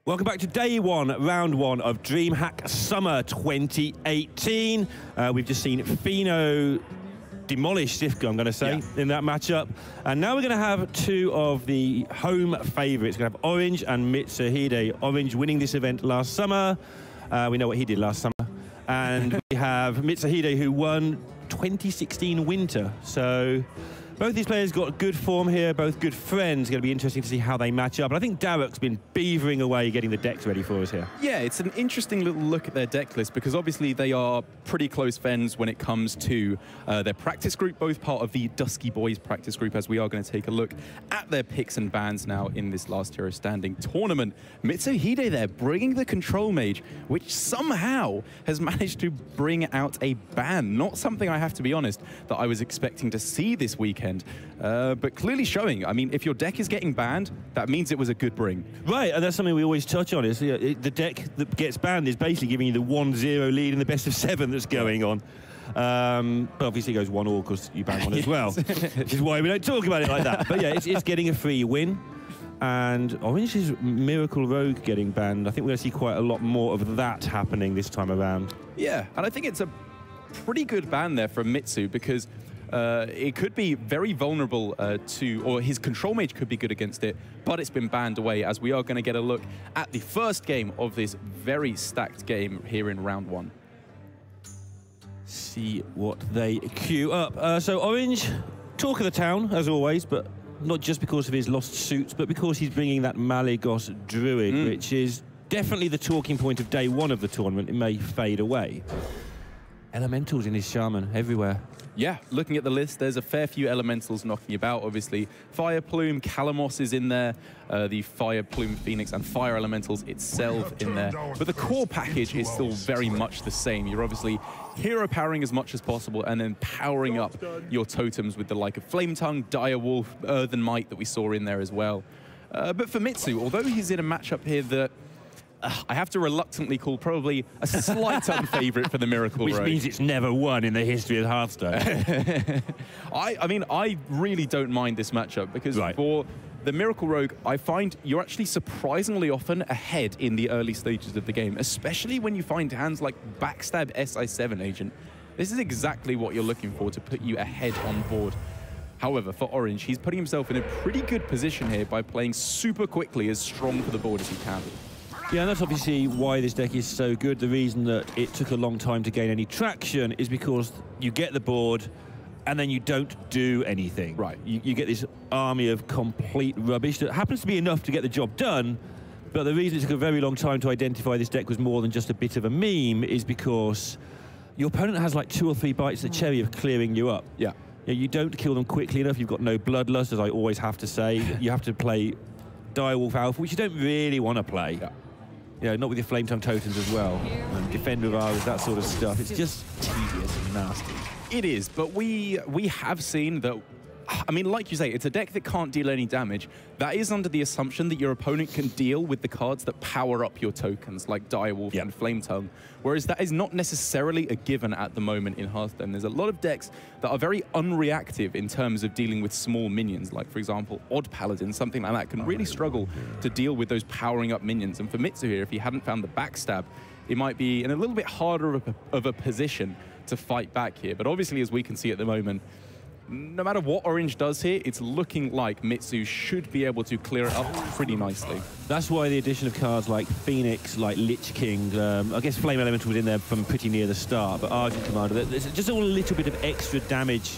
Welcome back to day one, round one of DreamHack Summer 2018. We've just seen Fino demolish Sifka, I'm going to say, in that matchup. And now we're going to have two of the home favourites. We're going to have Orange and Mitsuhide. Orange winning this event last summer. We know what he did last summer. And we have Mitsuhide, who won 2016 Winter. So both these players got good form here, both good friends. It's going to be interesting to see how they match up. And I think Daruk's been beavering away getting the decks ready for us here. Yeah, it's an interesting little look at their deck list because obviously they are pretty close friends when it comes to their practice group, both part of the Dusky Boys practice group, as we are going to take a look at their picks and bans now in this last hero standing tournament. Mitsuhide there bringing the Control Mage, which somehow has managed to bring out a ban. Not something, I have to be honest, that I was expecting to see this weekend. But clearly showing, I mean, if your deck is getting banned, that means it was a good bring. Right, and that's something we always touch on, is the deck that gets banned is basically giving you the 1-0 lead in the best of 7 that's going on. But obviously it goes 1-1 because you ban one as well, which is why we don't talk about it like that. But yeah, it's getting a free win. And Orange's Miracle Rogue getting banned. I think we're going to see quite a lot more of that happening this time around. Yeah, and I think it's a pretty good ban there from Mitsu because it could be very vulnerable or his Control Mage could be good against it, but it's been banned away, as we are going to get a look at the first game of this very stacked game here in round one. See what they queue up. So Orange, talk of the town, as always, but not just because of his lost suits, but because he's bringing that Malygos Druid, which is definitely the talking point of day one of the tournament. It may fade away. Elementals in his Shaman everywhere. Yeah, looking at the list, there's a fair few elementals knocking about, obviously. Fire Plume, Calamos is in there, the Fire Plume Phoenix and Fire Elementals itself in there. But the core package is still very much the same. You're obviously hero powering as much as possible and then powering up your totems with the like of Flame Tongue, Direwolf, Earthen Might that we saw in there as well. But for Mitsu, although he's in a matchup here that I have to reluctantly call probably a slight unfavorite for the Miracle Rogue. Which means it's never won in the history of Hearthstone. I mean, I really don't mind this matchup because for the Miracle Rogue, I find you're actually surprisingly often ahead in the early stages of the game, especially when you find hands like Backstab SI7 Agent. This is exactly what you're looking for to put you ahead on board. However, for Orange, he's putting himself in a pretty good position here by playing super quickly, as strong for the board as he can be. Yeah, and that's obviously why this deck is so good. The reason that it took a long time to gain any traction is because you get the board and then you don't do anything. Right. You get this army of complete rubbish that happens to be enough to get the job done, but the reason it took a very long time to identify this deck was more than just a bit of a meme is because your opponent has like 2 or 3 bites of the cherry of clearing you up. Yeah. You don't kill them quickly enough. You've got no bloodlust, as I always have to say. You have to play Direwolf Alpha, which you don't really want to play. Yeah. You know, not with your Flame Tongue totems as well, and Defender of Ours, that sort of stuff. It's just tedious and nasty. It is, but we have seen that, I mean, like you say, it's a deck that can't deal any damage. That is under the assumption that your opponent can deal with the cards that power up your tokens, like Direwolf and Flame Tongue, whereas that is not necessarily a given at the moment in Hearthstone. There's a lot of decks that are very unreactive in terms of dealing with small minions, like, for example, Odd Paladin, something like that, can really struggle to deal with those powering up minions. And for Mitsu here, if he hadn't found the Backstab, it might be in a little bit harder of a position to fight back here. But obviously, as we can see at the moment, no matter what Orange does here, it's looking like Mitsu should be able to clear it up pretty nicely. That's why the addition of cards like Phoenix, like Lich King, I guess Flame Elemental was in there from pretty near the start, but Argent Commander, there's just all a little bit of extra damage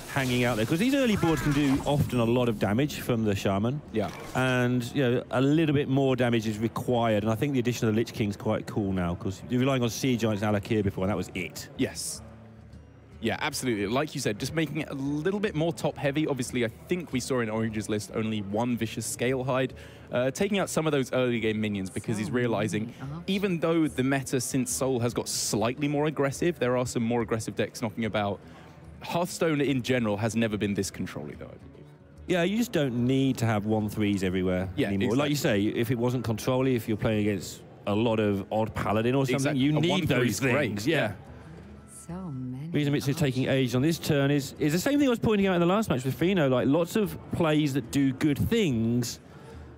hanging out there, because these early boards can do often a lot of damage from the Shaman. Yeah. And, you know, a little bit more damage is required, and I think the addition of the Lich King is quite cool now, because you're relying on Sea Giants and Alakir before, and that was it. Yes. Yeah, absolutely. Like you said, just making it a little bit more top-heavy. Obviously, I think we saw in Orange's list only 1 Vicious Scalehide, taking out some of those early-game minions because he's realizing, even though the meta since Soul has got slightly more aggressive, there are some more aggressive decks knocking about. Hearthstone in general has never been this controlly, though, I believe. Yeah, you just don't need to have 1/3s everywhere anymore. Exactly. Like you say, if it wasn't controlly, if you're playing against a lot of Odd Paladin or something, you need those things. Yeah. So many. Reason Mitsu's taking age on this turn is the same thing I was pointing out in the last match with Fino. Like, lots of plays that do good things,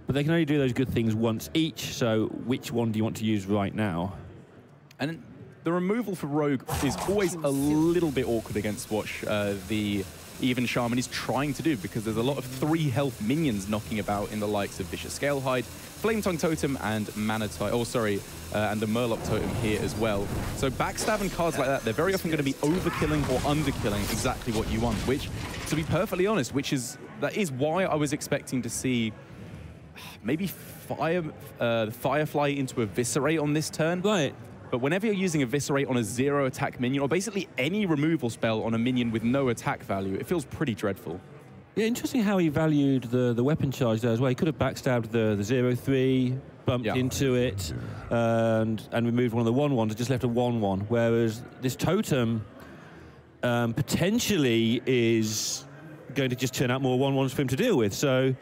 But they can only do those good things once each, so which one do you want to use right now? And the removal for Rogue is always a little bit awkward against what the Even Shaman is trying to do, because there's a lot of 3 health minions knocking about in the likes of Vicious Scalehide, Flame Tongue Totem, and and the Murloc Totem here as well. So backstabbing cards like that, they're very often going to be overkilling or underkilling exactly what you want, which, to be perfectly honest, that is why I was expecting to see maybe Firefly into Eviscerate on this turn. Right. But whenever you're using Eviscerate on a 0 attack minion, or basically any removal spell on a minion with no attack value, it feels pretty dreadful. Yeah, interesting how he valued the weapon charge there as well. He could have backstabbed the 0/3, bumped into it, and removed one of the 1/1s, and just left a 1/1. Whereas this totem potentially is going to just turn out more 1/1s for him to deal with. So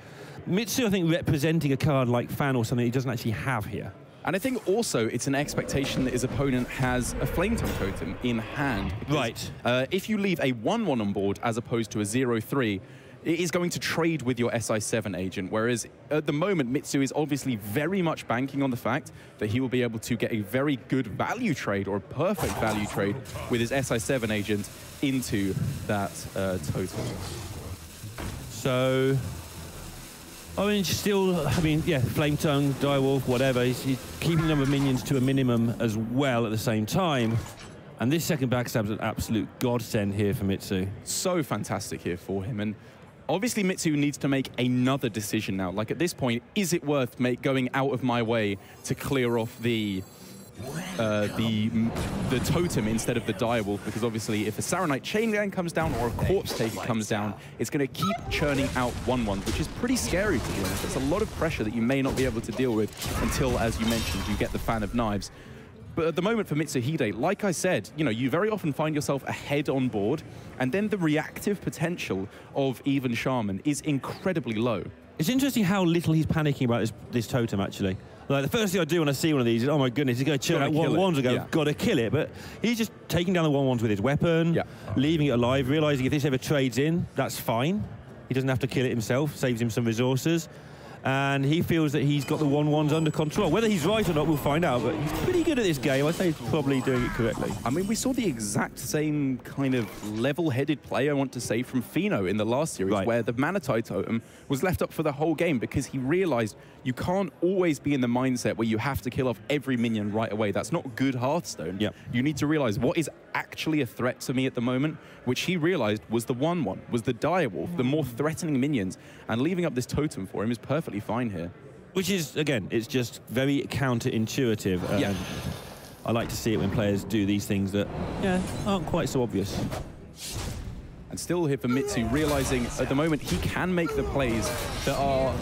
Mitsu, I think, representing a card like Fan or something he doesn't actually have here. And I think also it's an expectation that his opponent has a Flame Tongue Totem in hand. Because, right. If you leave a 1/1 on board as opposed to a 0/3, it is going to trade with your SI7 agent, whereas at the moment, Mitsu is obviously very much banking on the fact that he will be able to get a very good value trade, or a perfect value trade, with his SI7 agent into that totem. So, yeah, Flame Tongue, Direwolf, whatever. He's keeping the number of minions to a minimum as well at the same time. And this second backstab is an absolute godsend here for Mitsu. So fantastic here for him. And obviously Mitsu needs to make another decision now. Like, at this point, is it worth going out of my way to clear off the totem instead of the Direwolf? Because obviously if a Saronite Chain Gang comes down or a Corpse Taker comes down, it's going to keep churning out 1/1s, which is pretty scary, to be honest. It's a lot of pressure that you may not be able to deal with until, as you mentioned, you get the Fan of Knives. But at the moment for Mitsuhide, like I said, you very often find yourself ahead on board, and then the reactive potential of Even Shaman is incredibly low. It's interesting how little he's panicking about this totem, actually. Like, the first thing I do when I see one of these is, oh my goodness, he's going to churn out 1/1s and go, got to kill it. But he's just taking down the 1/1s with his weapon, leaving it alive, realizing if this ever trades in, that's fine. He doesn't have to kill it himself, saves him some resources. And he feels that he's got the 1/1s under control. Whether he's right or not, we'll find out, but he's pretty good at this game. I'd say he's probably doing it correctly. I mean, we saw the exact same kind of level-headed play, I want to say, from Fino in the last series, where the Manatide Totem was left up for the whole game because he realized you can't always be in the mindset where you have to kill off every minion right away. That's not good Hearthstone. You need to realize what is actually a threat to me at the moment, which he realized was the 1/1, was the Direwolf, the more threatening minions, and leaving up this totem for him is perfectly fine here. Which is, again, it's just very counterintuitive. I like to see it when players do these things that, aren't quite so obvious. And still here for Mitsu, realizing at the moment he can make the plays that are,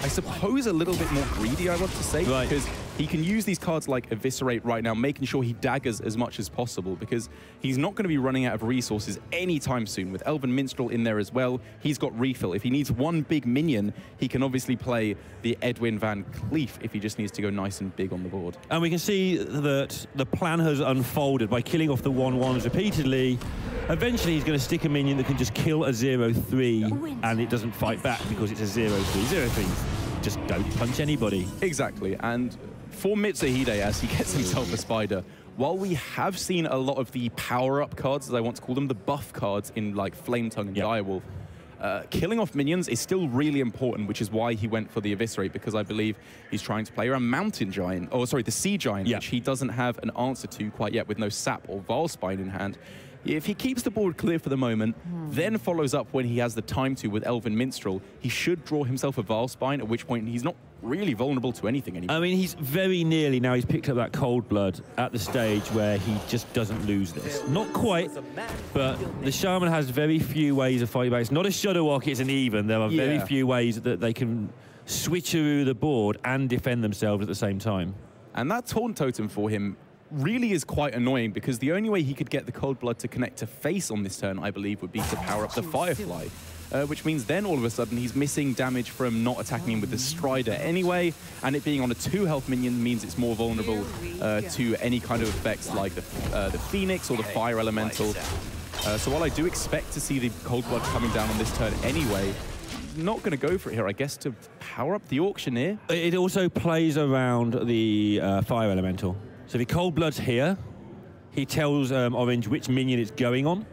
I suppose, a little bit more greedy, I want to say, because he can use these cards like Eviscerate right now, making sure he daggers as much as possible, because he's not going to be running out of resources anytime soon. With Elven Minstrel in there as well, he's got refill. If he needs one big minion, he can obviously play the Edwin Van Cleef if he just needs to go nice and big on the board. And we can see that the plan has unfolded by killing off the 1/1s repeatedly. Eventually, he's going to stick a minion that can just kill a 0/3, and it doesn't fight back because it's a 0/3. 0/3s just don't punch anybody. Exactly, and for Mitsuhide, as he gets himself a spider, while we have seen a lot of the power-up cards, as I want to call them, the buff cards in like Flame Tongue and Direwolf, killing off minions is still really important, which is why he went for the Eviscerate, because I believe he's trying to play around Mountain Giant, or sorry, the Sea Giant, which he doesn't have an answer to quite yet with no Sap or Valspine in hand. If he keeps the board clear for the moment, then follows up when he has the time to with Elven Minstrel, he should draw himself a Valspine, at which point he's not really vulnerable to anything anymore. I mean, he's very nearly now, he's picked up that Cold Blood at the stage where he just doesn't lose this. Not quite, but the Shaman has very few ways of fighting back. It's not a Shudderwock, it's an Even. There are very few ways that they can switcheroo the board and defend themselves at the same time. And that Taunt Totem for him really is quite annoying, because the only way he could get the Cold Blood to connect to face on this turn, I believe, would be to power up the Firefly. Which means then all of a sudden he's missing damage from not attacking him with the Strider anyway, and it being on a 2 health minion means it's more vulnerable to any kind of effects like the Phoenix or the Fire Elemental. So while I do expect to see the Cold Blood coming down on this turn anyway, not going to go for it here, I guess, to power up the Auctioneer. It also plays around the Fire Elemental. So if he Cold Bloods here, he tells Orange which minion it's going on.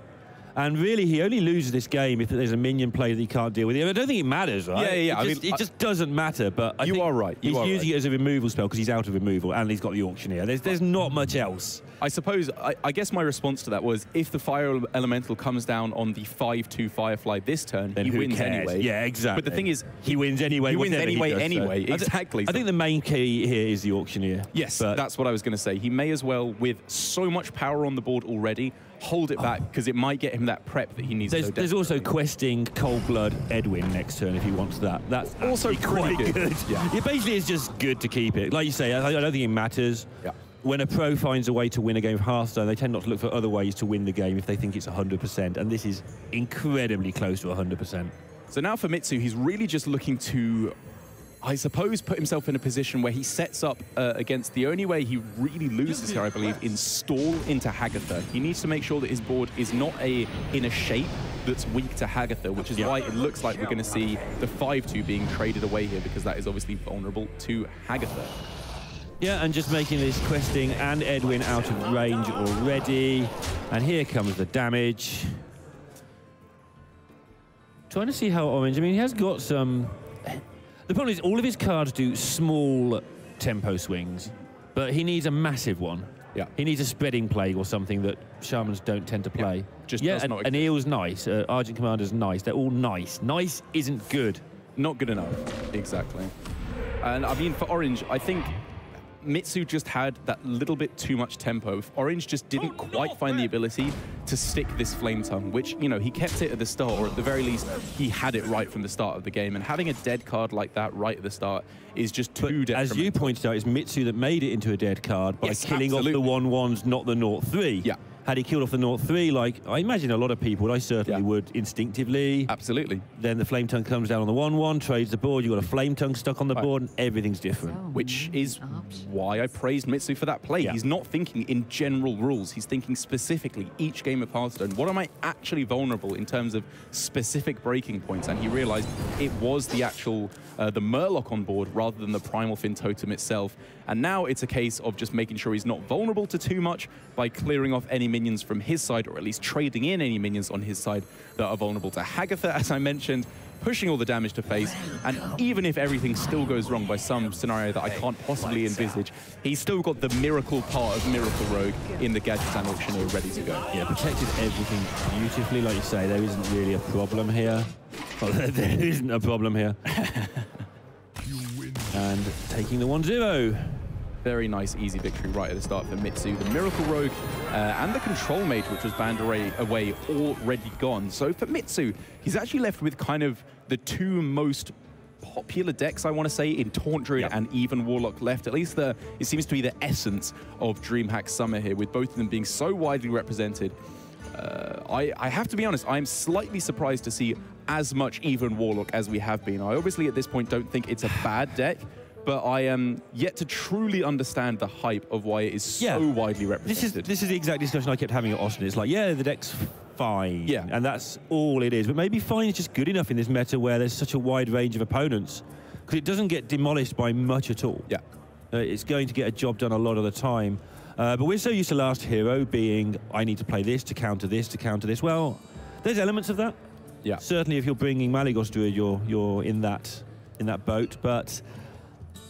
And really, he only loses this game if there's a minion play that he can't deal with. I don't think it matters, right? Yeah. It just doesn't matter. But you are right. He's using it as a removal spell because he's out of removal, and he's got the Auctioneer. There's not much else. I suppose, I guess my response to that was, if the Fire Elemental comes down on the 5/2 Firefly this turn, then he wins cares? anyway. Yeah, exactly. But the thing is, he wins anyway. He wins anyway, so. exactly. I think the main key here is the Auctioneer. Yes, that's what I was going to say. He may as well, with so much power on the board already, hold it back, because it might get him that prep that he needs. There's also questing Cold Blood Edwin next turn if he wants that. That's also quite good. Yeah. It basically is just good to keep it. Like you say, I don't think it matters. Yeah. When a pro finds a way to win a game of Hearthstone, they tend not to look for other ways to win the game if they think it's 100%, and this is incredibly close to 100%. So now for Mitsu, he's really just looking to, I suppose, put himself in a position where he sets up against the only way he really loses here, I believe, in stall into Hagatha. He needs to make sure that his board is not in a shape that's weak to Hagatha, which is why it looks like we're going to see the 5/2 being traded away here, because that is obviously vulnerable to Hagatha. Yeah, and just making this questing and Edwin out of range already. And here comes the damage. Trying to see how Orange, I mean, he has got some... The problem is all of his cards do small tempo swings, but he needs a massive one. Yeah. He needs a spreading plague or something that Shamans don't tend to play. Yeah, an Eel's nice, Argent Commander's nice. They're all nice. Nice isn't good. Not good enough, exactly. And I mean, for Orange, I think Mitsu just had that little bit too much tempo. Orange just didn't quite find the ability to stick this Flame Tongue, which, you know, he kept it at the start, or at the very least, he had it right from the start of the game. And having a dead card like that right at the start is just too detrimental. As you pointed out, it's Mitsu that made it into a dead card by killing off the 1/1s, not the 0/3. Yeah. Had he killed off the 0/3, like I imagine a lot of people, I certainly would instinctively. Absolutely. Then the Flame Tongue comes down on the 1/1, trades the board, you've got a Flame Tongue stuck on the board, and everything's different. Which is why I praised Mitsu for that play. Yeah. He's not thinking in general rules, he's thinking specifically each game of Hearthstone. What am I actually vulnerable in terms of specific breaking points? And he realized it was the actual, the Murloc on board rather than the Primal Fin Totem itself. And now it's a case of just making sure he's not vulnerable to too much by clearing off any minions from his side, or at least trading in any minions on his side that are vulnerable to Hagatha, as I mentioned, pushing all the damage to face. And even if everything still goes wrong by some scenario that I can't possibly envisage, he's still got the miracle part of Miracle Rogue in the Gadget and Auctioneer ready to go. Yeah, protected everything beautifully, like you say. There isn't really a problem here. Well, there isn't a problem here. And taking the 1-0. Very nice, easy victory right at the start for Mitsu. The Miracle Rogue and the Control Mage, which was banned away, already gone. So for Mitsu, he's actually left with kind of the two most popular decks, I want to say, in Taunt Druid and even Warlock left. At least it seems to be the essence of DreamHack Summer here, with both of them being so widely represented. I have to be honest, I'm slightly surprised to see as much even Warlock as we have been. I obviously at this point don't think it's a bad deck, but I am yet to truly understand the hype of why it is so widely represented. This is the exact discussion I kept having at Austin. It's like, yeah, the deck's fine, and that's all it is. But maybe fine is just good enough in this meta where there's such a wide range of opponents, because it doesn't get demolished by much at all. Yeah, it's going to get a job done a lot of the time. But we're so used to Last Hero being, I need to play this to counter this to counter this. Well, there's elements of that. Yeah, certainly if you're bringing Malygos Druid, you're in that boat, but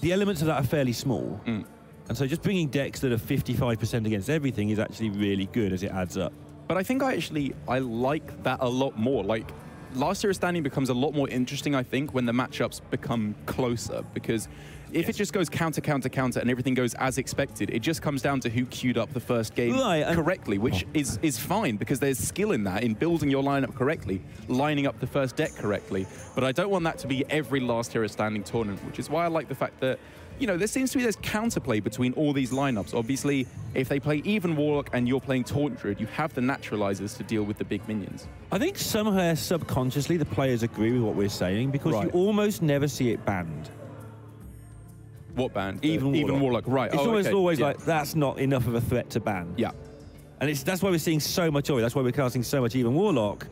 the elements of that are fairly small. And so just bringing decks that are 55% against everything is actually really good as it adds up. But I think I like that a lot more. Like, Last Hero Standing becomes a lot more interesting, I think, when the matchups become closer, because if it just goes counter, counter, counter, and everything goes as expected, it just comes down to who queued up the first game correctly, which is fine, because there's skill in that, in building your lineup correctly, lining up the first deck correctly. But I don't want that to be every Last Hero Standing tournament, which is why I like the fact that, you know, there seems to be this counterplay between all these lineups. Obviously, if they play even Warlock and you're playing Taunt Druid, you have the naturalizers to deal with the big minions. I think somehow subconsciously the players agree with what we're saying, because you almost never see it banned. What banned? Even Warlock. Right. It's always like, that's not enough of a threat to ban. Yeah. And that's why we're seeing so much of it. That's why we're casting so much even Warlock.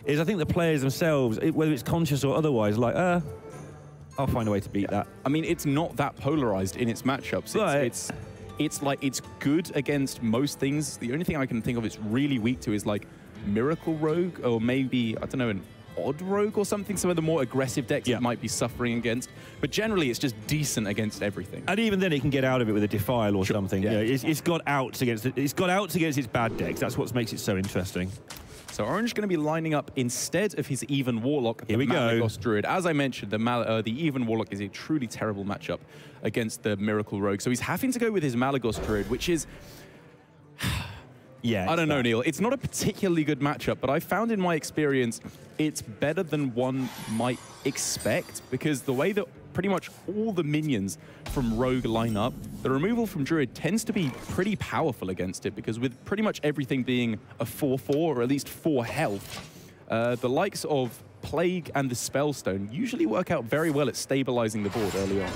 is I think the players themselves, whether it's conscious or otherwise, like, I'll find a way to beat that. I mean, it's not that polarized in its matchups. It's good against most things. The only thing I can think of it's really weak to is like Miracle Rogue, or maybe, I don't know, an Odd Rogue or something, some of the more aggressive decks it might be suffering against. But generally, it's just decent against everything. And even then, it can get out of it with a Defile or something. Yeah. It's got outs against it. It's got outs against its bad decks. That's what makes it so interesting. So Orange going to be lining up instead of his Even Warlock, Here we go. Malagos Druid. As I mentioned, the Even Warlock is a truly terrible matchup against the Miracle Rogue. So he's having to go with his Malagos Druid, which is... Yeah, I don't know, Neil. It's not a particularly good matchup, but I found in my experience it's better than one might expect, because the way that pretty much all the minions from Rogue line up, the removal from Druid tends to be pretty powerful against it, because with pretty much everything being a 4/4 or at least 4 health, the likes of Plague and the Spellstone usually work out very well at stabilizing the board early on.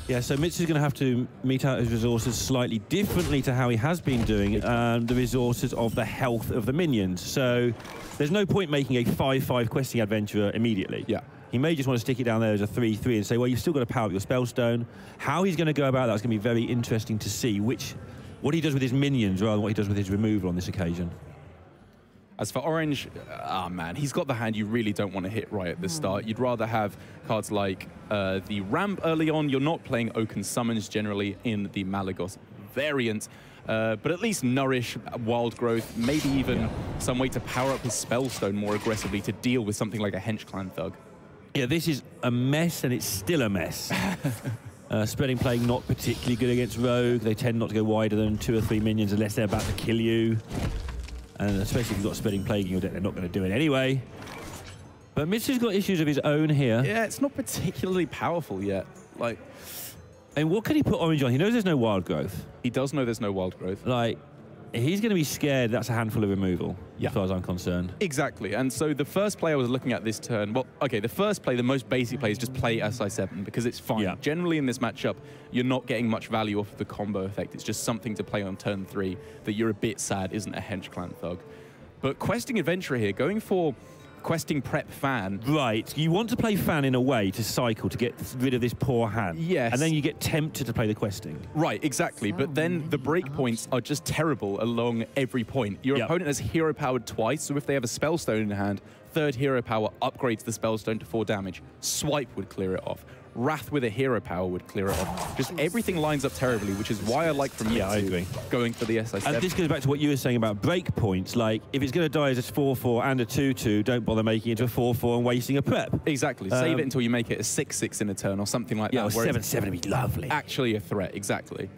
Yeah, so Mitch is going to have to meet out his resources slightly differently to how he has been doing the resources of the health of the minions. So there's no point making a 5/5 questing adventurer immediately. Yeah. He may just want to stick it down there as a 3/3 and say, well, you've still got to power up your Spellstone. How he's going to go about that's going to be very interesting to see what he does with his minions rather than what he does with his removal on this occasion. As for Orange, man, he's got the hand you really don't want to hit right at the start. You'd rather have cards like the Ramp early on. You're not playing Oaken Summons generally in the Malagos variant, but at least Nourish, Wild Growth, maybe even some way to power up his Spellstone more aggressively to deal with something like a Hench Clan Thug. Yeah, this is a mess, and it's still a mess. Spreading Plague not particularly good against Rogue. They tend not to go wider than 2 or 3 minions unless they're about to kill you. And especially if you've got Spreading Plague in your deck, they're not going to do it anyway. But Mitch has got issues of his own here. Yeah, it's not particularly powerful yet. Like, and what can he put Orange on? He knows there's no Wild Growth. He does know there's no Wild Growth. Like, he's going to be scared that's a handful of removal, as far as I'm concerned. Exactly. And so the first play I was looking at this turn, well, okay, the first play, the most basic play is just play SI7 because it's fine. Yeah. Generally in this matchup, you're not getting much value off of the combo effect. It's just something to play on turn 3 that you're a bit sad isn't a Hench Clan Thug. But Questing Adventurer here, going for Questing Prep Fan. Right. You want to play Fan in a way to cycle, to get rid of this poor hand. Yes. And then you get tempted to play the Questing. Right, exactly. But then the breakpoints are just terrible along every point. Your opponent has hero powered twice, so if they have a Spellstone in hand, 3rd hero power upgrades the Spellstone to 4 damage. Swipe would clear it off. Wrath with a hero power would clear it off. Just everything lines up terribly, which is why I like from I agree. Going for the SI7. And this goes back to what you were saying about breakpoints. Like, if it's going to die as a 4/4 and a 2/2, don't bother making it into a 4/4 and wasting a prep. Exactly. Save it until you make it a 6/6 in a turn or something like that. Yeah, 7/7 would be lovely. Actually a threat, exactly.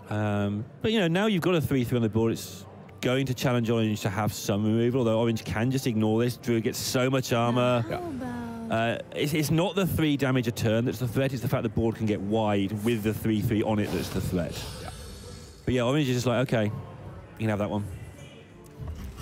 But, you know, now you've got a 3/3 on the board, it's going to challenge Orange to have some removal, although Orange can just ignore this. Druid gets so much armor. It's not the 3 damage a turn that's the threat, it's the fact the board can get wide with the 3/3 on it that's the threat. But yeah, Orange is just like, okay, you can have that one.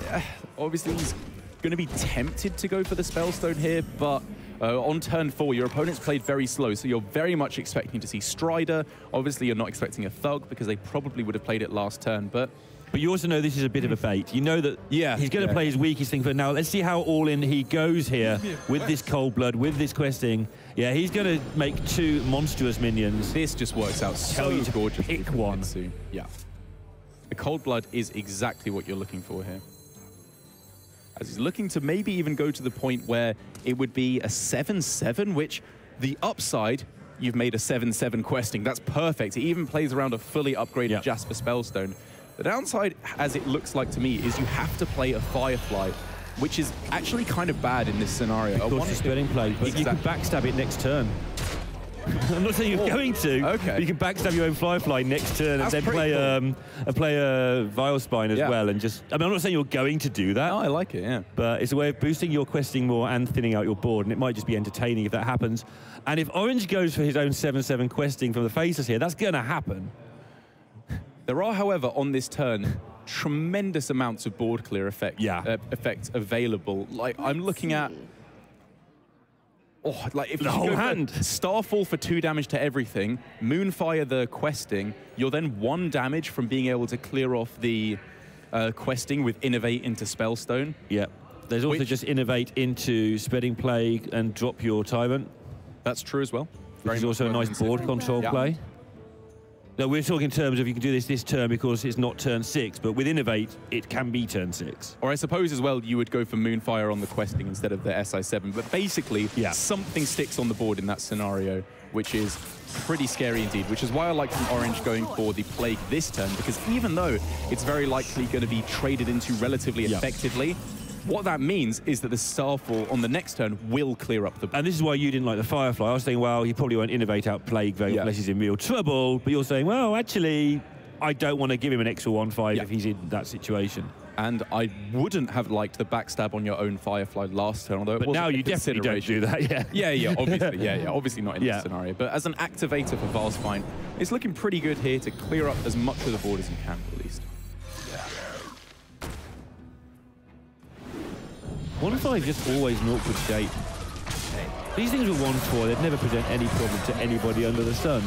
Yeah, obviously he's going to be tempted to go for the Spellstone here, but on turn 4, your opponent's played very slow, so you're very much expecting to see Strider. Obviously, you're not expecting a Thug because they probably would have played it last turn, but you also know this is a bit of a bait. You know that he's going to play his weakest thing for now. Let's see how all in he goes here with this Cold Blood, with this Questing. Yeah, he's going to make 2 monstrous minions. This just works out so gorgeous. Pick one. Yeah. The Cold Blood is exactly what you're looking for here. As he's looking to maybe even go to the point where it would be a 7/7, which the upside, you've made a 7/7 Questing. That's perfect. It even plays around a fully upgraded Jasper Spellstone. The downside, as it looks like to me, is you have to play a Firefly, which is actually kind of bad in this scenario. Of course, it's Spreading Plague, but you can backstab it next turn. I'm not saying you're going to. Okay. You can backstab your own Firefly next turn and then play a Vile Spine as well. And just, I mean, I'm not saying you're going to do that. No, I like it, yeah. But it's a way of boosting your Questing more and thinning out your board, and it might just be entertaining if that happens. And if Orange goes for his own 7/7 Questing from the faces here, that's going to happen. There are, however, on this turn, tremendous amounts of board clear effects available. Like, I'm looking at... Oh, like if the whole hand. Starfall for 2 damage to everything, Moonfire the Questing, you're then 1 damage from being able to clear off the Questing with Innovate into Spellstone. Yep. There's also just innovate into spreading plague and drop your tyrant. That's true as well. Which is also a nice board control play. Now, we're talking in terms of you can do this turn because it's not turn 6, but with innovate, it can be turn 6. Or I suppose as well, you would go for Moonfire on the questing instead of the SI7. But basically, something sticks on the board in that scenario, which is pretty scary indeed, which is why I like from Orange going for the Plague this turn, because even though it's very likely going to be traded into relatively effectively, what that means is that the Starfall on the next turn will clear up the board. And this is why you didn't like the Firefly. I was saying, well, he probably won't innovate out Plague very unless he's in real trouble. But you're saying, well, actually, I don't want to give him an extra 1/5 if he's in that situation. And I wouldn't have liked the backstab on your own Firefly last turn, although it but now you definitely don't do that, obviously, obviously not in this scenario. But as an activator for Valspine, it's looking pretty good here to clear up as much of the board as you can, at least. 1/5 just always an awkward shape. These things were 1/4, they'd never present any problem to anybody under the sun.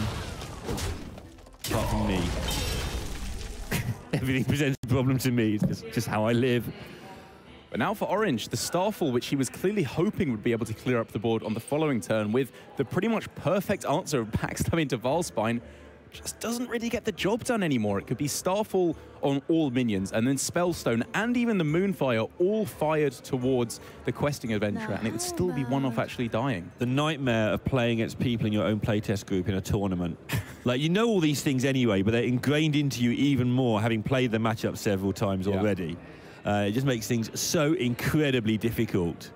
Apart from me. Everything presents a problem to me, it's just how I live. But now for Orange, the Starfall, which he was clearly hoping would be able to clear up the board on the following turn with the pretty much perfect answer of backstabbing to Valspine, just doesn't really get the job done anymore. It could be Starfall on all minions, and then Spellstone and even the Moonfire all fired towards the questing adventurer, and it would still be one off actually dying. The nightmare of playing against people in your own playtest group in a tournament. Like, you know all these things anyway, but they're ingrained into you even more, having played the matchup several times already. It just makes things so incredibly difficult.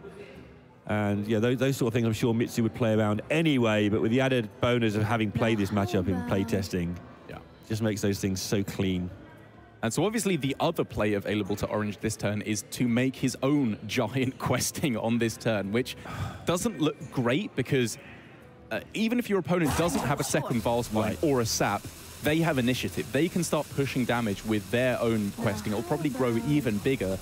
And yeah, those sort of things I'm sure Mitsu would play around anyway, but with the added bonus of having played this matchup in playtesting, just makes those things so clean. And so obviously the other play available to Orange this turn is to make his own giant questing on this turn, which doesn't look great because even if your opponent doesn't have a second Valspine or a Sap, they have initiative. They can start pushing damage with their own questing. It'll probably grow even bigger.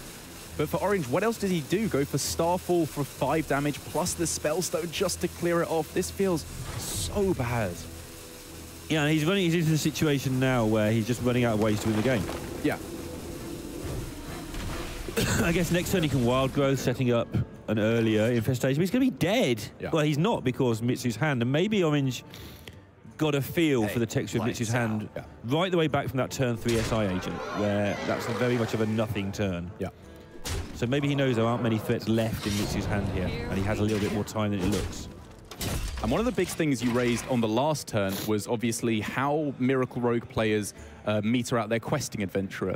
But for Orange, what else does he do? Go for Starfall for 5 damage plus the Spellstone just to clear it off. This feels so bad. Yeah, and he's into the situation now where he's just running out of ways to win the game. Yeah. I guess next turn he can Wild Growth, setting up an earlier infestation. But he's going to be dead. Well, he's not because Mitsu's hand, and maybe Orange got a feel for the texture of Mitsu's hand right the way back from that turn 3 SI agent, where that's very much of a nothing turn. So maybe he knows there aren't many threats left in Mitsu's hand here, and he has a little bit more time than it looks. And one of the big things you raised on the last turn was obviously how Miracle Rogue players meter out their questing adventurer,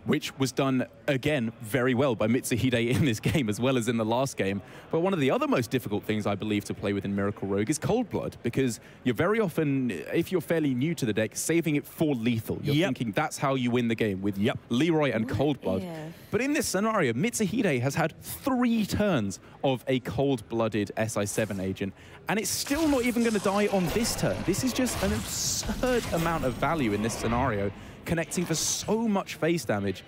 which was done, again, very well by Mitsuhide in this game as well as in the last game. But one of the other most difficult things, I believe, to play with in Miracle Rogue is Cold Blood, because you're very often, if you're fairly new to the deck, saving it for lethal. You're thinking that's how you win the game with Leroy and Cold Blood. But in this scenario, Mitsuhide has had 3 turns of a cold-blooded SI7 agent, and it's still not even going to die on this turn. This is just an absurd amount of value in this scenario, connecting for so much face damage.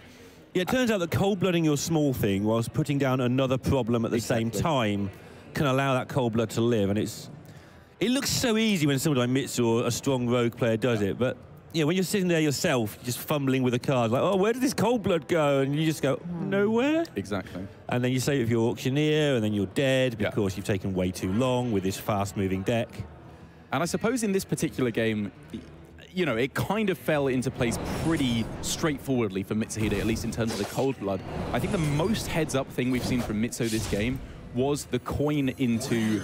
Yeah, it turns out that cold-blooding your small thing whilst putting down another problem at the same time can allow that cold blood to live, and it looks so easy when somebody like Mitsu or a strong rogue player does it, but yeah, when you're sitting there yourself, just fumbling with a card, like, oh, where did this cold blood go? And you just go, nowhere. Exactly. And then you save it for your auctioneer, and then you're dead because you've taken way too long with this fast-moving deck. And I suppose in this particular game, you know, it kind of fell into place pretty straightforwardly for Mitsuhide, at least in terms of the cold blood. I think the most heads-up thing we've seen from Mitsu this game was the coin into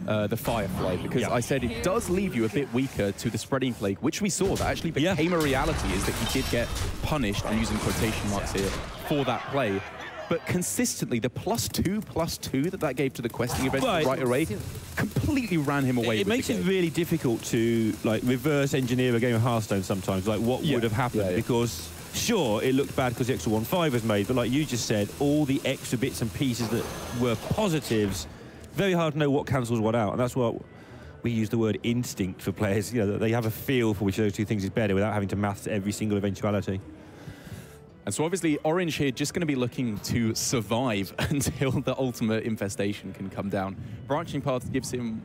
the Firefly, because I said it does leave you a bit weaker to the Spreading Plague, which we saw that actually became a reality, is that he did get punished, I'm using quotation marks here, for that play. But consistently, the +2/+2 that gave to the questing event right away completely ran him away. It makes it really difficult to like reverse engineer a game of Hearthstone sometimes, like what would have happened, because sure, it looked bad because the extra 1/5 was made, but like you just said, all the extra bits and pieces that were positives, very hard to know what cancels what out, and that's what we use the word instinct for players, you know, that they have a feel for which of those two things is better without having to maths every single eventuality. And so obviously Orange here just going to be looking to survive until the ultimate infestation can come down. Branching Path gives him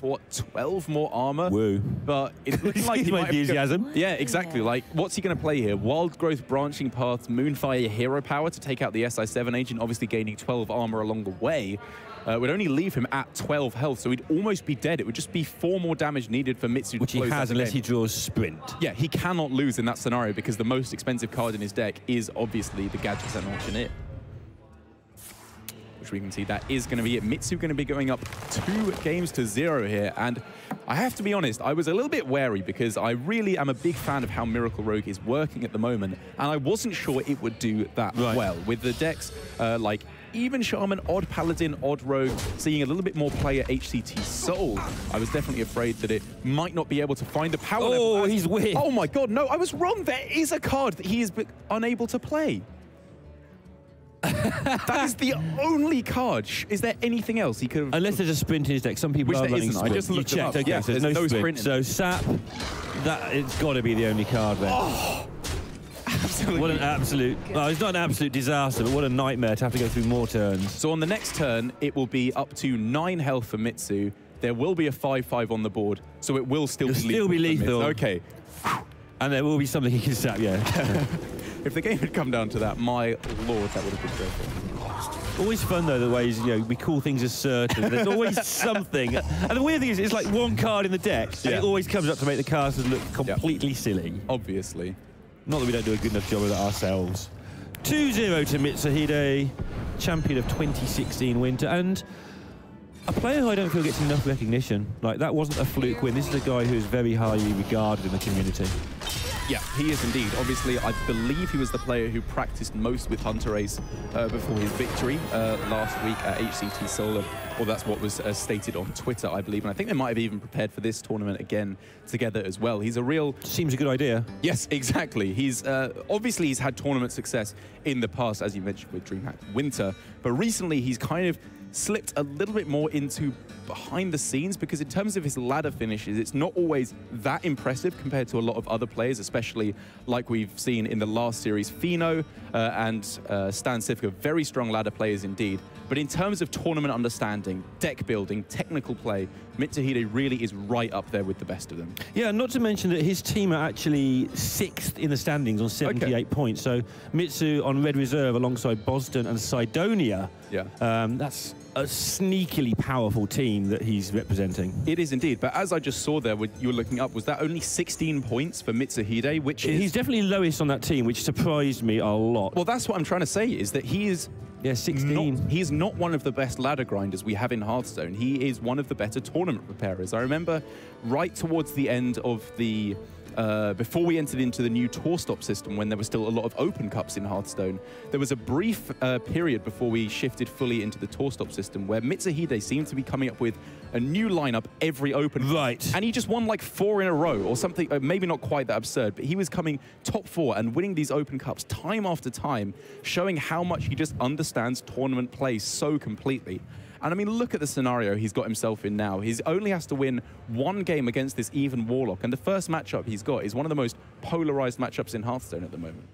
for 12 more armor. Woo. But it's looking like he my might have enthusiasm. Yeah, exactly. Like, what's he going to play here? Wild Growth, Branching Paths, Moonfire, Hero Power to take out the SI7 agent, obviously gaining 12 armor along the way. Would only leave him at 12 health, so he'd almost be dead. It would just be 4 more damage needed for Mitsu Which to close he has unless game. he draws Sprint. Yeah, he cannot lose in that scenario because the most expensive card in his deck is obviously the Gadgets and Auctioneer. Which we can see that is going to be it. Mitsu going to be going up 2-0 here. And I have to be honest, I was a little bit wary because I really am a big fan of how Miracle Rogue is working at the moment. And I wasn't sure it would do that well. With the decks like even Shaman, Odd Paladin, Odd Rogue, seeing a little bit more player HCT Soul, I was definitely afraid that it might not be able to find the power level. Oh, he's weird. Oh my god, no, I was wrong. There is a card that he is unable to play. That is the only card. Is there anything else he could have... Unless there's a Sprint in his deck. Some people Which are there running isn't. Sprint. I just looked you it up. checked, okay, Yeah, so there's no sprint. So sprint. Sap, it's got to be the only card there. Oh, absolutely. What an absolute... Oh, it's not an absolute disaster, but what a nightmare to have to go through more turns. So on the next turn, it will be up to 9 health for Mitsu. There will be a 5/5 on the board, so it will still be lethal. Okay. And there will be something he can sap, yeah. If the game had come down to that, my lord, that would have been dreadful. Always fun, though, the ways, you know, we call things as certain. There's always something. And the weird thing is, it's like one card in the deck, and it always comes up to make the casters look completely silly. Obviously. Not that we don't do a good enough job of that ourselves. 2-0 to Mitsuhide, champion of 2016 Winter, and a player who I don't feel gets enough recognition. Like, that wasn't a fluke win. This is a guy who is very highly regarded in the community. Yeah, he is indeed. Obviously, I believe he was the player who practiced most with Hunter Ace before his victory last week at HCT Solar. Well, that's what was stated on Twitter, I believe. And I think they might have even prepared for this tournament again together as well. He's a real... Seems a good idea. Yes, exactly. He's obviously he's had tournament success in the past, as you mentioned, with DreamHack Winter. But recently, he's kind of slipped a little bit more into behind the scenes because in terms of his ladder finishes, it's not always that impressive compared to a lot of other players, especially like we've seen in the last series. Fino and Stan Sivka, very strong ladder players indeed. But in terms of tournament understanding, deck building, technical play, Mitsuhide really is right up there with the best of them. Yeah, not to mention that his team are actually 6th in the standings on 78 points. So Mitsu on Red Reserve alongside Boston and Cydonia. Yeah. That's a sneakily powerful team that he's representing. It is indeed, but as I just saw there, when you were looking up, was that only 16 points for Mitsuhide, which is... He's definitely lowest on that team, which surprised me a lot. Well, that's what I'm trying to say, is that he is... Yeah, 16. He's not one of the best ladder grinders we have in Hearthstone. He is one of the better tournament preparers. I remember right towards the end of the... before we entered into the new tour stop system, when there was still a lot of open cups in Hearthstone, there was a brief period before we shifted fully into the tour stop system where Mitsuhide seemed to be coming up with a new lineup every open cup. Right. And he just won like 4 in a row or something, maybe not quite that absurd, but he was coming top 4 and winning these open cups time after time, showing how much he just understands tournament play so completely. And I mean, look at the scenario he's got himself in now. He only has to win 1 game against this even Warlock. And the first matchup he's got is one of the most polarized matchups in Hearthstone at the moment.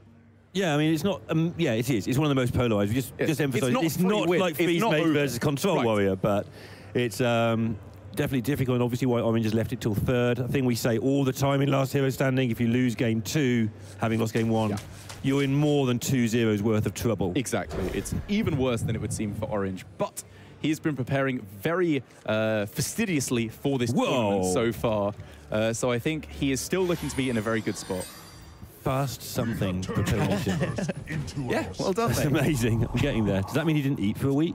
Yeah, I mean, it's not... yeah, it is. It's one of the most polarized. Just emphasize, it's not like Feast Mage versus Control Warrior, but it's definitely difficult, and obviously why Orange has left it till 3rd. I think we say all the time in Last Hero Standing, if you lose game 2, having lost game 1, you're in more than 2-0's worth of trouble. Exactly. It's even worse than it would seem for Orange, but he's been preparing very fastidiously for this tournament so far. So I think he is still looking to be in a very good spot. Fast something preparation. Yeah, well done. That's amazing. I'm getting there. Does that mean he didn't eat for a week?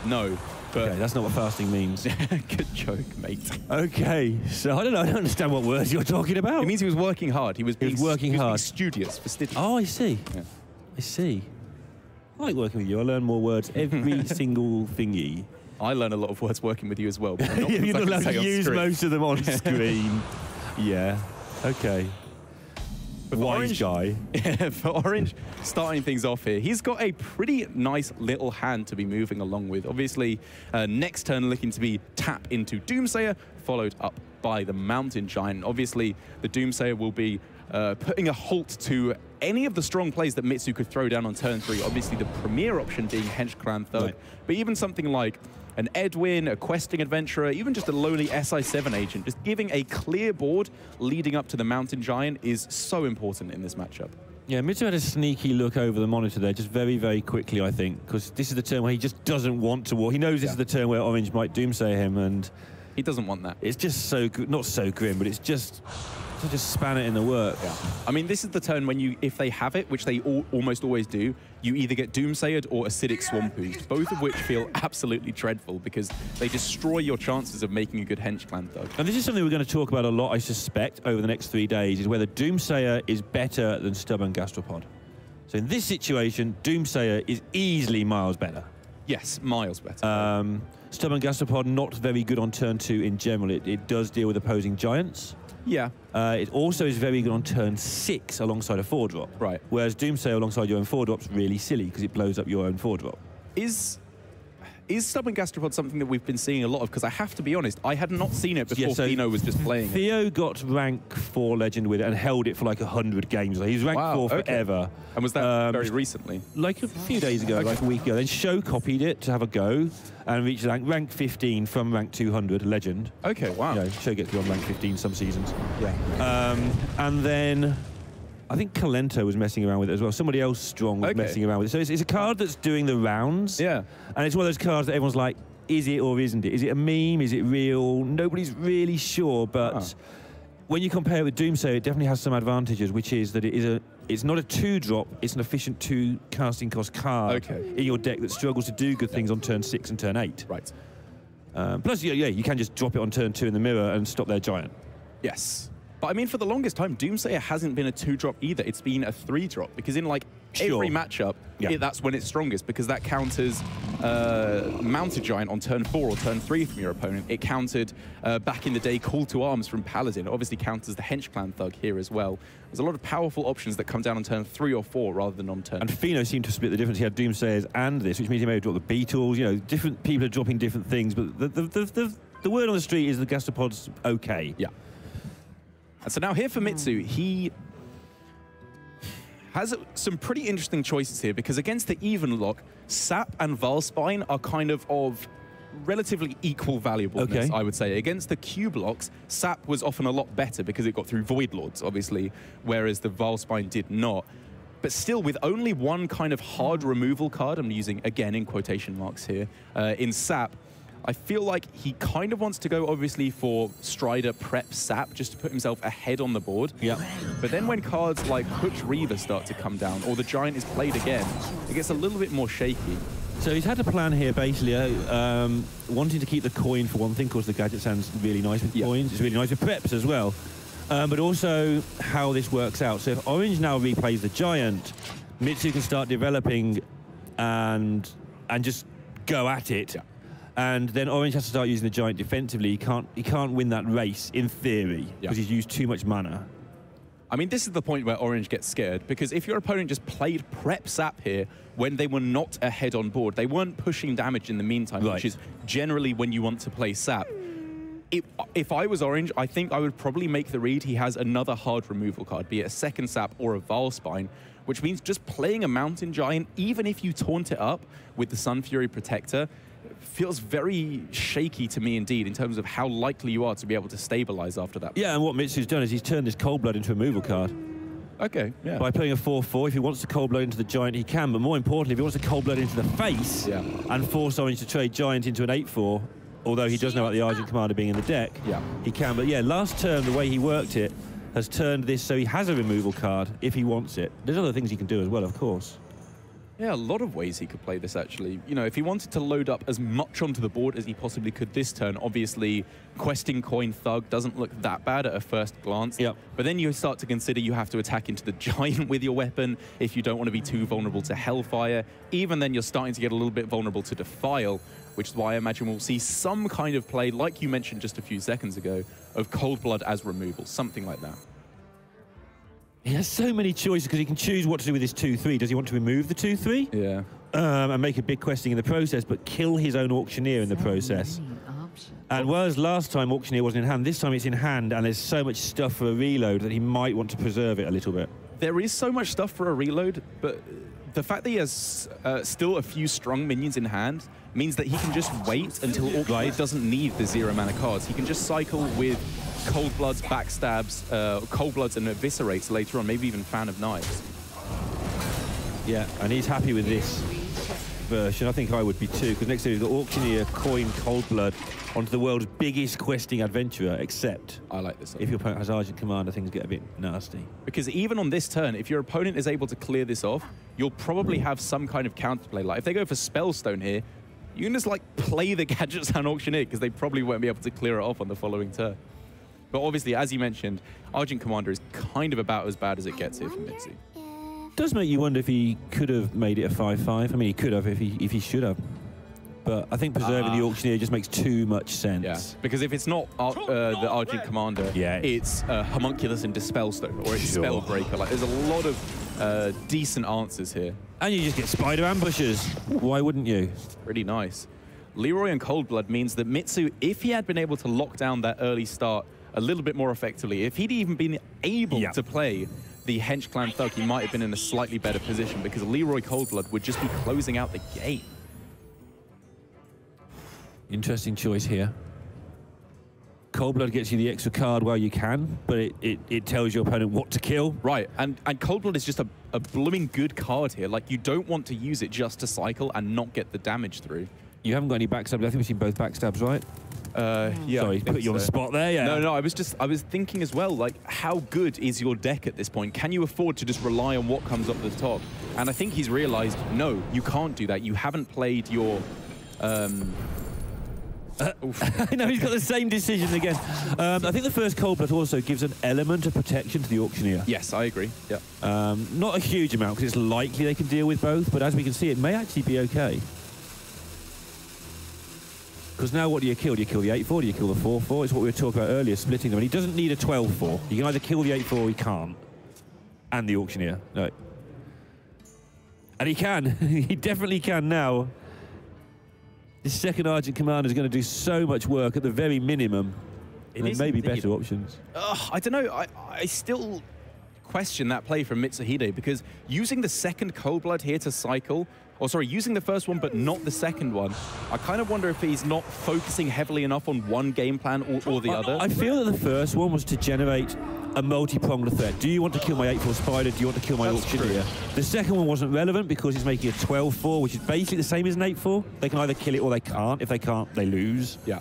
No, but okay, that's not what fasting means. Good joke, mate. Okay, so I don't know. I don't understand what words you're talking about. It means he was working hard. He was working hard. Being studious, fastidious. Oh, I see. Yeah. I see. I like working with you. I learn more words every single thingy. I learn a lot of words working with you as well. But not you're not allowed to use most of them on screen. Yeah. Okay. But Wise guy. For Orange, starting things off here, he's got a pretty nice little hand to be moving along with. Obviously, next turn looking to be tap into Doomsayer, followed up by the Mountain Giant. Obviously, the Doomsayer will be putting a halt to any of the strong plays that Mitsu could throw down on turn 3. Obviously, the premier option being Hench Clan Thug, but even something like an Edwin, a questing adventurer, even just a lowly SI7 agent, just giving a clear board leading up to the Mountain Giant is so important in this matchup. Yeah, Mitsu had a sneaky look over the monitor there, just very, very quickly, I think, because this is the turn where he just doesn't want to walk. He knows this is the turn where Orange might doomsay him, and he doesn't want that. It's just so, not so grim, but it's just to just span it in the works. Yeah. I mean, this is the turn when you, if they have it, which they almost always do, you either get Doomsayed or Acidic Swampooed, both of which feel absolutely dreadful because they destroy your chances of making a good Hench Clan Thug. And this is something we're going to talk about a lot, I suspect, over the next 3 days, is whether Doomsayer is better than Stubborn Gastropod. So in this situation, Doomsayer is easily miles better. Yes, miles better. Stubborn Gastropod, not very good on turn 2 in general. It does deal with opposing giants. Yeah. It also is very good on turn 6 alongside a 4-drop. Right. Whereas Doomsayer alongside your own 4-drop's really silly because it blows up your own 4-drop. Is Stubborn Gastropod something that we've been seeing a lot of? Because I have to be honest, I had not seen it before Theo was just playing Theo got rank 4 legend with it and held it for like 100 games. He's rank 4 forever. And was that very recently? Like a few days ago, like a week ago. Then Show copied it to have a go and reached rank 15 from rank 200 legend. Okay, wow. You know, Show gets beyond rank 15 some seasons. Yeah. And then I think Kalento was messing around with it as well. Somebody else strong was messing around with it. So it's a card that's doing the rounds. Yeah. And it's one of those cards that everyone's like, is it or isn't it? Is it a meme? Is it real? Nobody's really sure, but when you compare it with Doomsayer, it definitely has some advantages, which is that it's not a 2-drop, it's an efficient 2 casting cost card in your deck that struggles to do good things on turn 6 and turn 8. Right. Plus, yeah, you can just drop it on turn 2 in the mirror and stop their giant. Yes. But I mean, for the longest time, Doomsayer hasn't been a 2-drop either. It's been a 3-drop because in like every matchup, that's when it's strongest because that counters Mounted Giant on turn 4 or turn 3 from your opponent. It countered back in the day Call to Arms from Paladin. It obviously counters the Hench Clan Thug here as well. There's a lot of powerful options that come down on turn 3 or 4 rather than on turn. And Fino seemed to split the difference. He had Doomsayers and this, which means he may have dropped the Beetles. You know, different people are dropping different things, but the word on the street is the Gastropod's okay. Yeah. And so now here for Mitsu, he has some pretty interesting choices here because against the even lock, Sap and Valspine are kind of relatively equal valuableness, I would say. Against the cube locks, Sap was often a lot better because it got through Void Lords, obviously, whereas the Valspine did not. But still, with only one kind of hard removal card, I'm using, again, in quotation marks here, in Sap, I feel like he kind of wants to go, obviously, for Strider prep Sap, just to put himself ahead on the board. Yeah. But then when cards like Hutch Reaver start to come down, or the Giant is played again, it gets a little bit more shaky. So he's had a plan here, basically, wanting to keep the coin for one thing, because the gadget sounds really nice with coins. It's really nice with preps as well. But also how this works out. So if Orange now replays the Giant, Mitsu can start developing and just go at it. Yeah. And then Orange has to start using the Giant defensively. He can't win that race, in theory, because he's used too much mana. I mean, this is the point where Orange gets scared, because if your opponent just played prep Sap here when they were not ahead on board, they weren't pushing damage in the meantime, which is generally when you want to play Sap. If I was Orange, I think I would probably make the read he has another hard removal card, be it a second Sap or a Valspine, which means just playing a Mountain Giant, even if you taunt it up with the Sun Fury Protector, feels very shaky to me indeed in terms of how likely you are to be able to stabilize after that. Yeah, and what Mitsu's done is he's turned his Cold Blood into a removal card. Okay, yeah. By playing a 4-4, if he wants to Cold Blood into the Giant, he can, but more importantly, if he wants to Cold Blood into the face and force Orange to trade Giant into an 8-4, although he does know about the Argent Commander being in the deck, he can. But yeah, last turn, the way he worked it has turned this so he has a removal card if he wants it. There's other things he can do as well, of course. Yeah, a lot of ways he could play this, actually. You know, if he wanted to load up as much onto the board as he possibly could this turn, obviously, questing Coin Thug doesn't look that bad at a first glance. Yep. But then you start to consider you have to attack into the Giant with your weapon if you don't want to be too vulnerable to Hellfire. Even then, you're starting to get a little bit vulnerable to Defile, which is why I imagine we'll see some kind of play, like you mentioned just a few seconds ago, of Cold Blood as removal, something like that. He has so many choices because he can choose what to do with his 2-3. Does he want to remove the 2-3? Yeah. And make a big questing in the process, but kill his own Auctioneer in the process. And whereas last time Auctioneer wasn't in hand, this time it's in hand, and there's so much stuff for a reload that he might want to preserve it a little bit. There is so much stuff for a reload, but the fact that he has still a few strong minions in hand means that he can just wait until Orc doesn't need the 0 mana cards. He can just cycle with Cold Bloods, Backstabs, Cold Bloods, and Eviscerates later on, maybe even Fan of Knives. Yeah, and he's happy with this version. I think I would be too, because next to we've got Auctioneer, Coin, Cold Blood onto the world's biggest questing adventurer, except I like this. if your opponent has Argent Commander, things get a bit nasty. Because even on this turn, if your opponent is able to clear this off, you'll probably have some kind of counterplay. Like if they go for Spellstone here, you can just like play the Gadgets and Auctioneer, because they probably won't be able to clear it off on the following turn. But obviously, as you mentioned, Argent Commander is kind of about as bad as it gets here from Mitsu. Does make you wonder if he could have made it a 5-5. I mean, he could have if he should have. But I think preserving the Auctioneer just makes too much sense. Yeah, because if it's not the Argent Commander, it's Homunculus and Dispelstone, or it's Spellbreaker. Like, there's a lot of decent answers here. And you just get Spider Ambushes. Why wouldn't you? Pretty nice. Leroy and Cold Blood means that Mitsu, if he had been able to lock down that early start a little bit more effectively, if he'd even been able to play the Hench Clan Thug, he might have been in a slightly better position, because Leroy Cold Blood would just be closing out the game. Interesting choice here. Cold Blood gets you the extra card while you can, but it tells your opponent what to kill. Right, and Cold Blood is just a blooming good card here. Like, you don't want to use it just to cycle and not get the damage through. You haven't got any backstabs. I think we've seen both backstabs, right? Yeah. Sorry, put you on the spot there, yeah. No, I was thinking as well, like, how good is your deck at this point? Can you afford to just rely on what comes up the top? And I think he's realized, no, you can't do that. You haven't played your... I know, he's got the same decision again. I think the first Cold Blood also gives an element of protection to the Auctioneer. Yes, I agree. Yeah. Not a huge amount, because it's likely they can deal with both, but as we can see, it may actually be okay. Because now what do you kill? Do you kill the 8-4? Do you kill the 4-4? It's what we were talking about earlier, splitting them. And he doesn't need a 12-4. You can either kill the 8-4 or he can't. And the Auctioneer. No. And he can. He definitely can now. This second Argent Commander is going to do so much work at the very minimum. There may be better options. I don't know. I still question that play from Mitsuhide, because using the second Cold Blood here to cycle, or sorry, using the first one but not the second one, I kind of wonder if he's not focusing heavily enough on one game plan or the other. I feel that the first one was to generate a multi-pronged threat. Do you want to kill my 8-4 Spider? Do you want to kill my Auctioneer? The second one wasn't relevant because he's making a 12-4, which is basically the same as an 8-4. They can either kill it or they can't. If they can't, they lose. Yeah.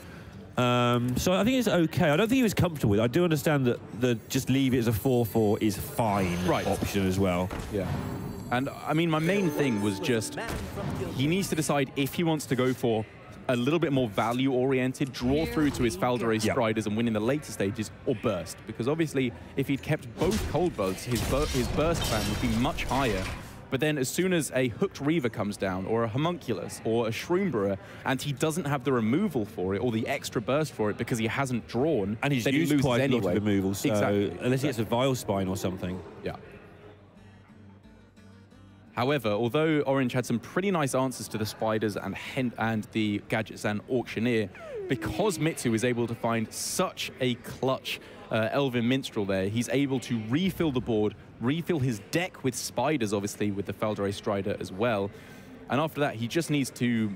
So I think it's okay. I don't think he was comfortable with it. I do understand that the just leave it as a 4-4 is fine option as well. Yeah. And I mean, my main thing was just he needs to decide if he wants to go for a little bit more value-oriented, draw through to his Faldore Striders and win in the later stages, or burst. Because obviously, if he'd kept both Cold Bloods, his burst plan would be much higher. But then as soon as a Hooked Reaver comes down, or a Homunculus, or a Shroom, and he doesn't have the removal for it, or the extra burst for it because he hasn't drawn, and he's used quite a lot of removal, so unless he gets a Vile Spine or something. Yeah. However, although Orange had some pretty nice answers to the Spiders and the Gadgets and Auctioneer, because Mitsu is able to find such a clutch Elven Minstrel there, he's able to refill the board, refill his deck with Spiders, obviously, with the Faldore Strider as well. And after that, he just needs to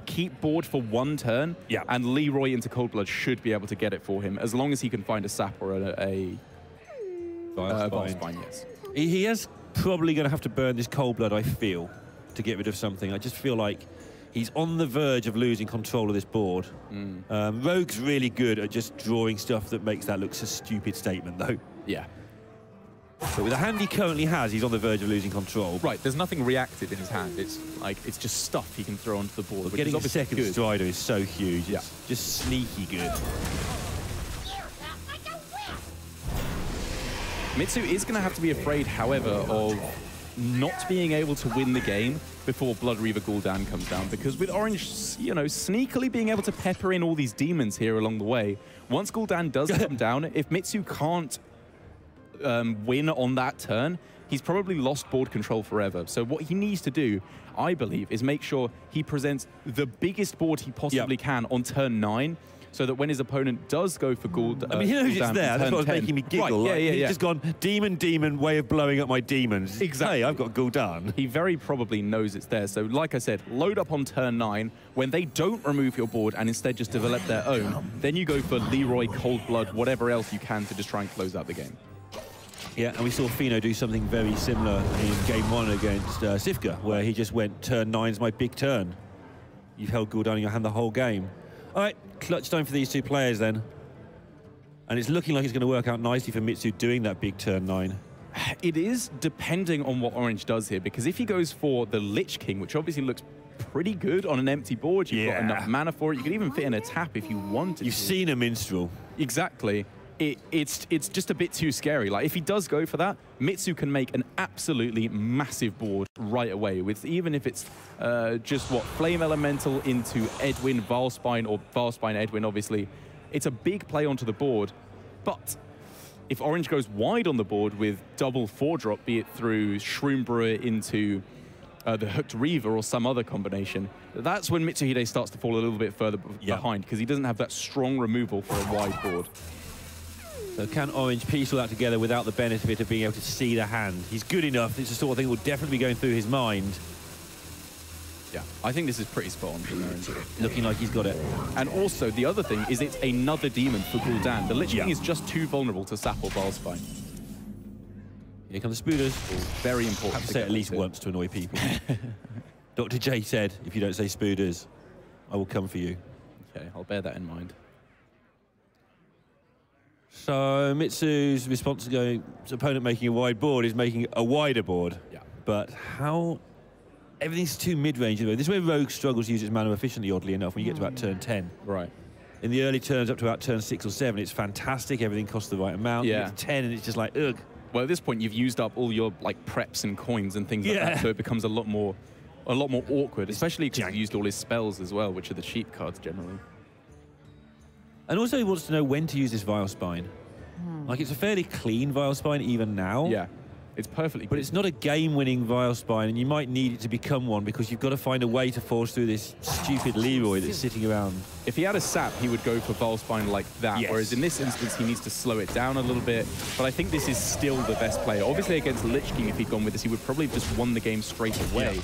keep board for one turn, and Leroy into Cold Blood should be able to get it for him, as long as he can find a Sap or a Vile Spine, yes. He has probably going to have to burn this Cold Blood, I feel, to get rid of something. I just feel like he's on the verge of losing control of this board. Rogue's really good at just drawing stuff that makes that look a stupid statement, though. Yeah. But with the hand he currently has, he's on the verge of losing control. Right, there's nothing reactive in his hand. It's like, it's just stuff he can throw onto the board. But getting a second Strider is so huge. It's just sneaky good. Mitsu is going to have to be afraid, however, of not being able to win the game before Blood Reaver Gul'dan comes down, because with Orange, you know, sneakily being able to pepper in all these demons here along the way, once Gul'dan does come down, if Mitsu can't win on that turn, he's probably lost board control forever. So what he needs to do, I believe, is make sure he presents the biggest board he possibly can on turn 9, so that when his opponent does go for Gul'dan, I mean, he knows it's there. That's what was making me giggle. Right, Like, he's just gone, demon, way of blowing up my demons. Exactly. Hey, I've got Gul'dan. He very probably knows it's there. So like I said, load up on turn 9. When they don't remove your board and instead just develop their own, then you go for Leroy, Cold Blood, whatever else you can to just try and close out the game. Yeah, and we saw Fino do something very similar in game 1 against Sivka, where he just went, turn 9's my big turn. You've held Gul'dan in your hand the whole game. All right, clutch time for these two players then. And it's looking like it's going to work out nicely for Mitsu doing that big turn 9. It is, depending on what Orange does here, because if he goes for the Lich King, which obviously looks pretty good on an empty board, you've got enough mana for it, you could even fit in a tap if you wanted. You've seen a Minstrel. Exactly. It's just a bit too scary. Like, if he does go for that, Mitsu can make an absolutely massive board right away, with even if it's just, what, Flame Elemental into Edwin, Valspine, or Valspine Edwin, obviously. It's a big play onto the board, but if Orange goes wide on the board with double 4-drop, be it through Shroombrewer into the Hooked Reaver or some other combination, that's when Mitsuhide starts to fall a little bit further behind, because he doesn't have that strong removal for a wide board. So can Orange piece all that together without the benefit of being able to see the hand? He's good enough. It's the sort of thing that will definitely be going through his mind. Yeah, I think this is pretty spot on from Orange. Looking like he's got it. And also, the other thing is it's another demon for Gul'dan. The Lich King is just too vulnerable to Sap or Valspine. Here come the Spooders. Very important. I have to say at least once to annoy people. Dr. J said, if you don't say Spooders, I will come for you. Okay, I'll bear that in mind. So Mitsu's response to going, his opponent making a wide board is making a wider board. Yeah. But how... Everything's too mid-range. This is where Rogue struggles to use its mana efficiently, oddly enough, when you get to about turn 10. Right. In the early turns, up to about turn 6 or 7, it's fantastic. Everything costs the right amount. Yeah. You get to 10, and it's just like, ugh. Well, at this point, you've used up all your like preps and coins and things like that, so it becomes a lot more awkward, especially because you've used all his spells as well, which are the cheap cards generally. And also, he wants to know when to use this Vile Spine. Like, it's a fairly clean Vile Spine even now. Yeah. It's perfectly good. But it's not a game-winning Vile Spine, and you might need it to become one because you've got to find a way to force through this stupid Leroy that's sitting around. If he had a Sap, he would go for Vile Spine like that, whereas in this instance, he needs to slow it down a little bit. But I think this is still the best player. Obviously, against Lich King, if he'd gone with this, he would probably have just won the game straight away.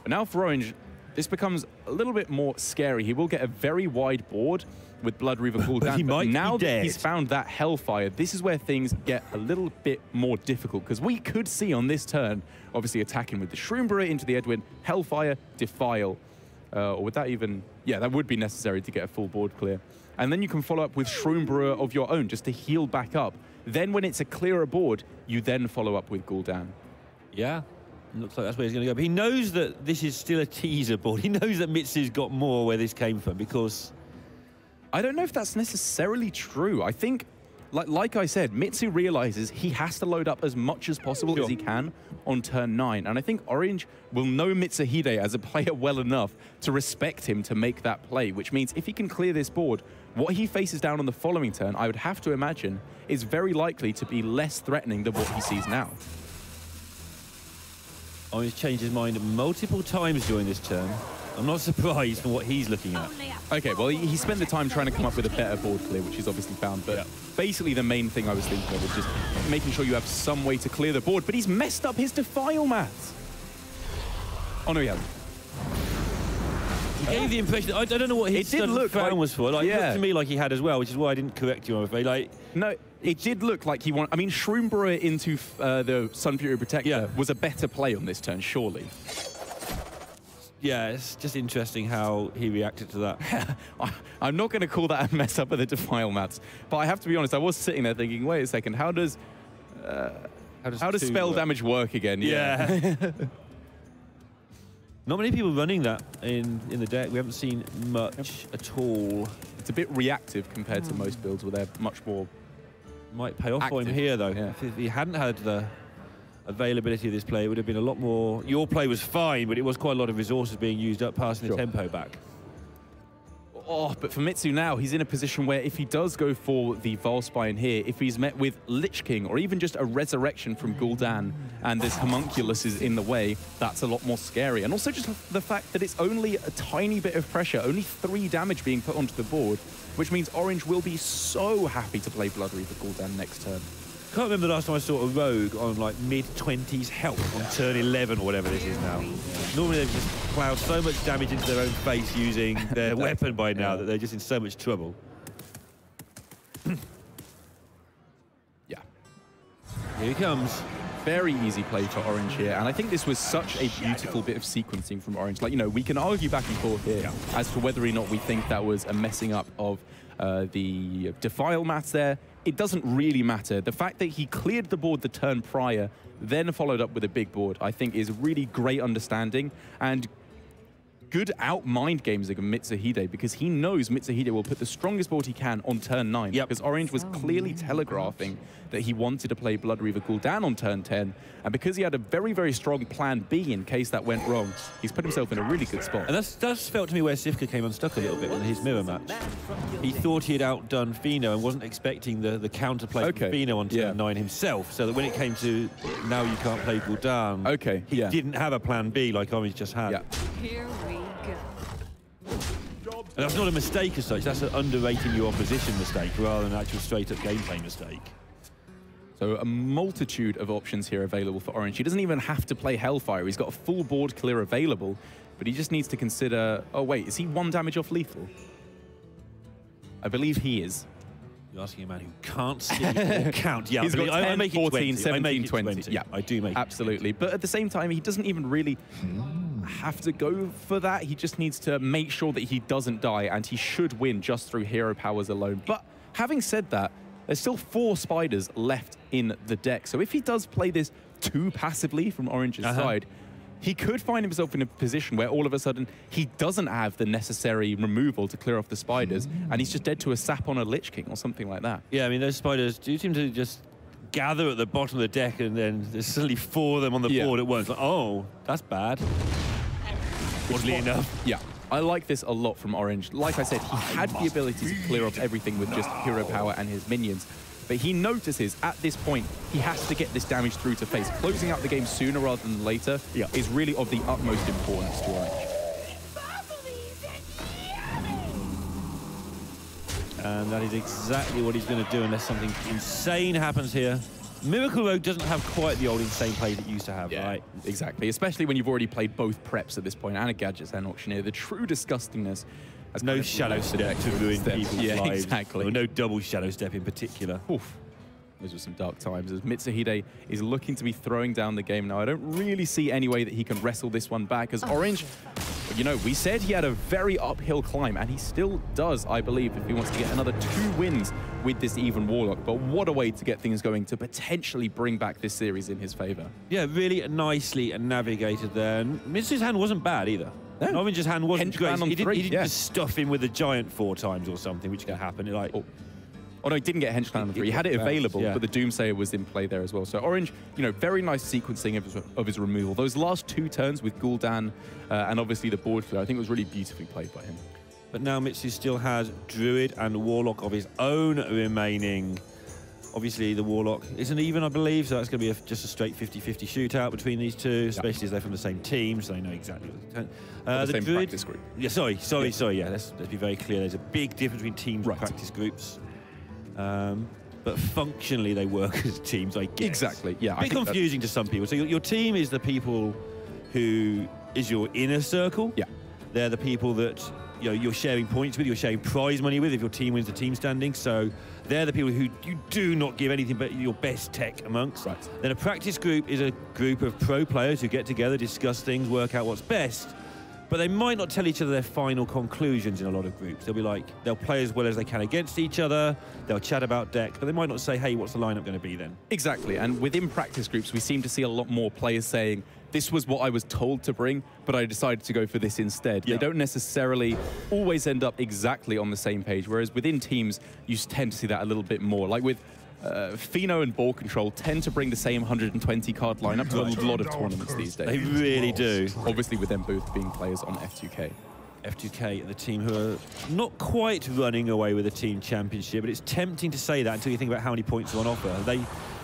But now for Orange, this becomes a little bit more scary. He will get a very wide board with Blood Reaver Gul'dan, but now that he's found that Hellfire, this is where things get a little bit more difficult, because we could see on this turn, obviously attacking with the Shroombrewer into the Edwin, Hellfire, Defile, or would that even... Yeah, that would be necessary to get a full board clear. And then you can follow up with Shroombrewer of your own, just to heal back up. Then when it's a clearer board, you then follow up with Gul'dan. Yeah. Looks like that's where he's going to go. But he knows that this is still a teaser board. He knows that Mitsu's got more where this came from, because... I don't know if that's necessarily true. I think, like I said, Mitsu realizes he has to load up as much as possible as he can on turn 9. And I think Orange will know Mitsuhide as a player well enough to respect him to make that play, which means if he can clear this board, what he faces down on the following turn, I would have to imagine, is very likely to be less threatening than what he sees now. Orange changed his mind multiple times during this turn. I'm not surprised from what he's looking at. Okay, well, he spent the time trying to come up with a better board clear, which he's obviously found. But basically, the main thing I was thinking of was just making sure you have some way to clear the board. But he's messed up his Defile mats. Oh, no, he hasn't. He gave the impression... I don't know what his found was for. Like, it looked to me like he had as well, which is why I didn't correct you, I'm afraid. Like, no, it did look like he wanted... I mean, Shroombrewer into the Sun Fury Protector was a better play on this turn, surely. Yeah, it's just interesting how he reacted to that. I'm not going to call that a mess up of the Defile mats, but I have to be honest, I was sitting there thinking, wait a second, how does spell damage work again? Yeah. Not many people running that in the deck. We haven't seen much at all. It's a bit reactive compared to most builds where they're much more might pay off for him here, though. Yeah. If he hadn't had the availability of this play, it would have been a lot more... Your play was fine, but it was quite a lot of resources being used up, passing the tempo back. Oh, but for Mitsu now, he's in a position where if he does go for the Volspine here, if he's met with Lich King or even just a resurrection from Gul'dan and this homunculus is in the way, that's a lot more scary. And also just the fact that it's only a tiny bit of pressure, only 3 damage being put onto the board, which means Orange will be so happy to play Blood Reaver Gul'dan next turn. Can't remember the last time I saw a rogue on like mid-20s health on turn 11 or whatever this is now. Normally they've just plowed so much damage into their own face using their weapon by now that they're just in so much trouble. Yeah. Here he comes. Very easy play for Orange here, and I think this was such a beautiful bit of sequencing from Orange. Like, you know, we can argue back and forth here as to whether or not we think that was a messing up of the Defile maths there. It doesn't really matter. The fact that he cleared the board the turn prior, then followed up with a big board, I think is really great understanding and good out-mind games against Mitsuhide, because he knows Mitsuhide will put the strongest board he can on turn 9. Because Orange was clearly telegraphing that he wanted to play Blood Reaver Gul'dan on turn 10, and because he had a very, very strong plan B in case that went wrong, he's put himself in a really good spot. And that's felt to me where Sivka came unstuck a little bit in his mirror match. He thought he had outdone Fino and wasn't expecting the counterplay from Fino on turn 9 himself, so that when it came to now you can't play Gul'dan, he didn't have a plan B like Orange just had. Here we go. And that's not a mistake as such, that's an underrating your opposition mistake rather than an actual straight-up gameplay mistake. So a multitude of options here available for Orange. He doesn't even have to play Hellfire. He's got a full board clear available, but he just needs to consider, oh wait, is he 1 damage off lethal? I believe he is. You're asking a man who can't see or count. Yeah, he's got 10, 14, 17, 20. Yeah, I do make absolutely. But at the same time, he doesn't even really have to go for that. He just needs to make sure that he doesn't die, and he should win just through hero powers alone. But having said that, there's still 4 spiders left in the deck. So if he does play this too passively from Orange's side, he could find himself in a position where all of a sudden he doesn't have the necessary removal to clear off the spiders, and he's just dead to a sap on a Lich King or something like that. Yeah, I mean, those spiders do seem to just gather at the bottom of the deck, and then there's suddenly 4 of them on the board at once. Like, oh, that's bad. Oddly enough. Yeah. I like this a lot from Orange. Like I said, he had the ability to clear off everything with just hero power and his minions. But he notices at this point, he has to get this damage through to face. Closing out the game sooner rather than later is really of the utmost importance to Orange. And that is exactly what he's going to do unless something insane happens here. Miracle Rogue doesn't have quite the old insane play that it used to have, right? Exactly, especially when you've already played both preps at this point and a Gadgets and Auctioneer. The true disgustingness. There's no shadow step to ruin people's lives. Exactly. Or no double shadow step in particular. Oof. Those were some dark times as Mitsuhide is looking to be throwing down the game now. I don't really see any way that he can wrestle this one back, as Orange, you know, we said he had a very uphill climb, and he still does, I believe, if he wants to get another 2 wins with this even Warlock. But what a way to get things going to potentially bring back this series in his favor. Yeah, really nicely navigated there. And Mitsu's hand wasn't bad either. No. Orange's hand wasn't great. He didn't yeah. just stuff him with a giant 4 times or something, which can happen. Like, Oh no, he didn't get Henchman on 3. He had it available, but the Doomsayer was in play there as well. So Orange, you know, very nice sequencing of his removal. Those last 2 turns with Gul'dan and obviously the board clear, I think it was really beautifully played by him. But now Mitsu still has Druid and Warlock of his own remaining. Obviously, the Warlock isn't even, I believe, so that's going to be just a straight 50-50 shootout between these two, especially as they're from the same team, so they know exactly what the same Druid, practice group. Yeah, sorry, yeah, let's be very clear. There's a big difference between teams and practice groups. But functionally, they work as teams, I guess. Exactly, yeah. A bit confusing to some people. So your team is the people who is your inner circle. Yeah. They're the people that you're sharing points with, you're sharing prize money with if your team wins the team standing. So they're the people who you do not give anything but your best tech amongst. Right. Then a practice group is a group of pro players who get together, discuss things, work out what's best. But they might not tell each other their final conclusions in a lot of groups. They'll be like, they'll play as well as they can against each other, they'll chat about deck, but they might not say, hey, what's the lineup going to be then? Exactly, and within practice groups, we seem to see a lot more players saying, this was what I was told to bring, but I decided to go for this instead. They don't necessarily always end up exactly on the same page, whereas within teams, you tend to see that a little bit more. Like with Fino and Ball Control tend to bring the same 120 card lineup to a lot of tournaments these days. They really do. Obviously with them both being players on F2K. F2K, the team who are not quite running away with the team championship, but it's tempting to say that until you think about how many points are on offer.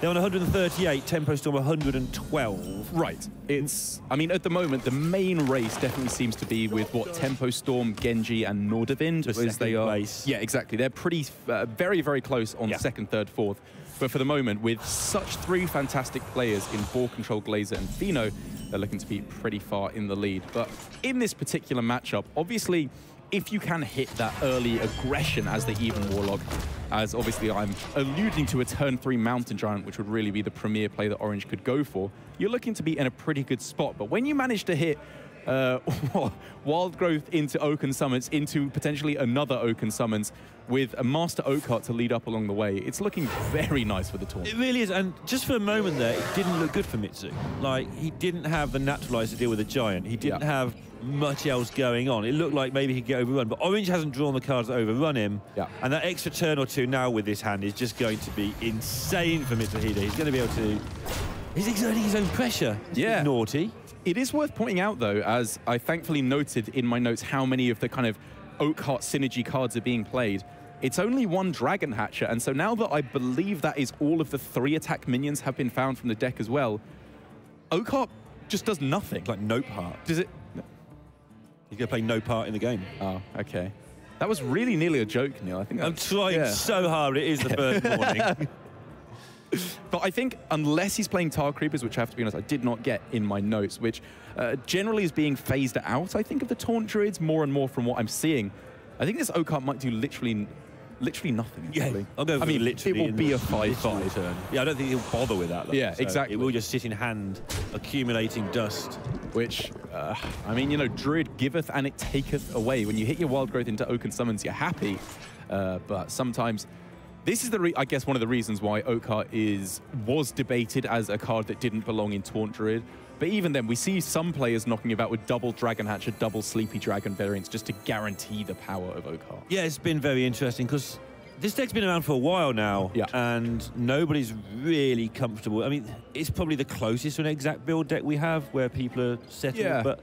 They're on 138, Tempo Storm 112. Right. It's, I mean, at the moment, the main race definitely seems to be with what Tempo Storm, Genji, and Nordavind, as they are. Place. Yeah, exactly. They're pretty, very, very close on second, third, fourth. But for the moment, with such three fantastic players in Ball Control, Glazer, and Fino, they're looking to be pretty far in the lead. But in this particular matchup, obviously, if you can hit that early aggression as the even Warlock, as obviously I'm alluding to a turn 3 Mountain Giant, which would really be the premier play that Orange could go for, you're looking to be in a pretty good spot. But when you manage to hit Wild Growth into Oaken Summons, into potentially another Oaken Summons, with a Master Oakheart to lead up along the way, it's looking very nice for the taunt. It really is, and just for a moment there, it didn't look good for Mitsu. Like, he didn't have the Naturalize to deal with a Giant. He didn't have much else going on. It looked like maybe he'd get overrun, but Orange hasn't drawn the cards that overrun him, and that extra turn or two now with this hand is just going to be insane for Mitsuhide. He's going to be able to... He's exerting his own pressure. It's naughty. It is worth pointing out, though, as I thankfully noted in my notes how many of the kind of Oakheart synergy cards are being played. It's only one Dragon Hatcher, and so now that I believe that is all of the 3 attack minions have been found from the deck as well, Oakheart just does nothing. Like no part. Does it? He's going to play no part in the game. Oh, okay. That was really nearly a joke, Neil. I think I'm trying so hard. It is the first morning. But I think unless he's playing Tar Creepers, which I have to be honest, I did not get in my notes, which generally is being phased out, I think, of the Taunt Druids more and more from what I'm seeing. I think this Oakheart might do literally nothing. Yeah, I'll go for literally. It will be a 5/5 turn. Yeah, I don't think he'll bother with that. Though. Yeah, so exactly. It will just sit in hand, accumulating dust. Which, I mean, you know, Druid giveth and it taketh away. When you hit your Wild Growth into Oaken Summons, you're happy. But sometimes, this is I guess one of the reasons why Oakheart was debated as a card that didn't belong in Taunt Druid. But even then, we see some players knocking about with double Dragon Hatcher, double Sleepy Dragon variants just to guarantee the power of Oakheart. Yeah, it's been very interesting because this deck's been around for a while now, and nobody's really comfortable. I mean, it's probably the closest to an exact build deck we have where people are settled, but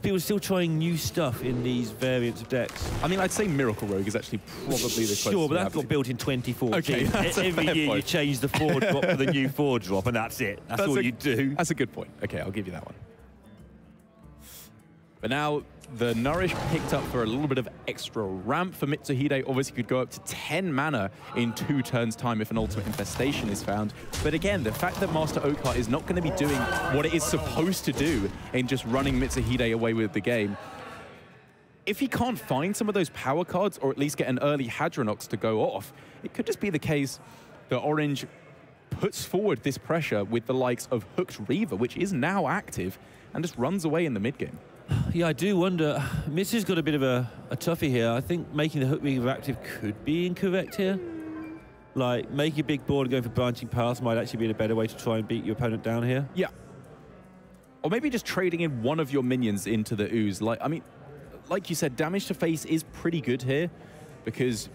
people are still trying new stuff in these variants of decks. I mean, I'd say Miracle Rogue is actually probably the closest. Sure, but that got built in 2014. Okay, every year you change the 4 drop for the new 4 drop, and that's it. That's all you do. That's a good point. Okay, I'll give you that one. But now, the Nourish picked up for a little bit of extra ramp for Mitsuhide. Obviously, could go up to 10 mana in 2 turns' time if an Ultimate Infestation is found. But again, the fact that Master Oakheart is not going to be doing what it is supposed to do in just running Mitsuhide away with the game, if he can't find some of those power cards or at least get an early Hadronox to go off, it could just be the case that Orange puts forward this pressure with the likes of Hooked Reaver, which is now active, and just runs away in the mid-game. Yeah, I do wonder. Mitsu's got a bit of a toughie here. I think making the Hook Reaver active could be incorrect here. Like, making a big board and going for branching paths might actually be a better way to try and beat your opponent down here. Yeah. Or maybe just trading in one of your minions into the ooze. Like, I mean, like you said, damage to face is pretty good here because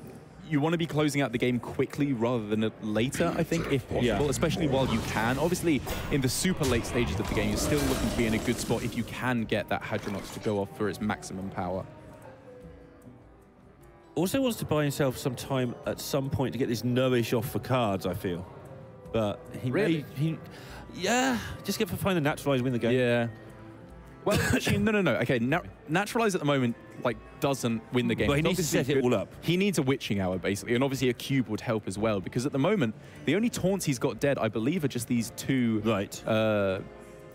you want to be closing out the game quickly rather than later, I think, if possible, especially while you can. Obviously, in the super late stages of the game, you're still looking to be in a good spot if you can get that Hadronox to go off for its maximum power. Also wants to buy himself some time at some point to get this Nourish off for cards, I feel. But he just get to find the Naturalize, win the game. Yeah. Well, actually, no. Okay, Naturalize at the moment, like, doesn't win the game. But he needs to set it all up. He needs a Witching Hour, basically, and obviously a cube would help as well, because at the moment, the only taunts he's got dead, I believe, are just these 2... Right.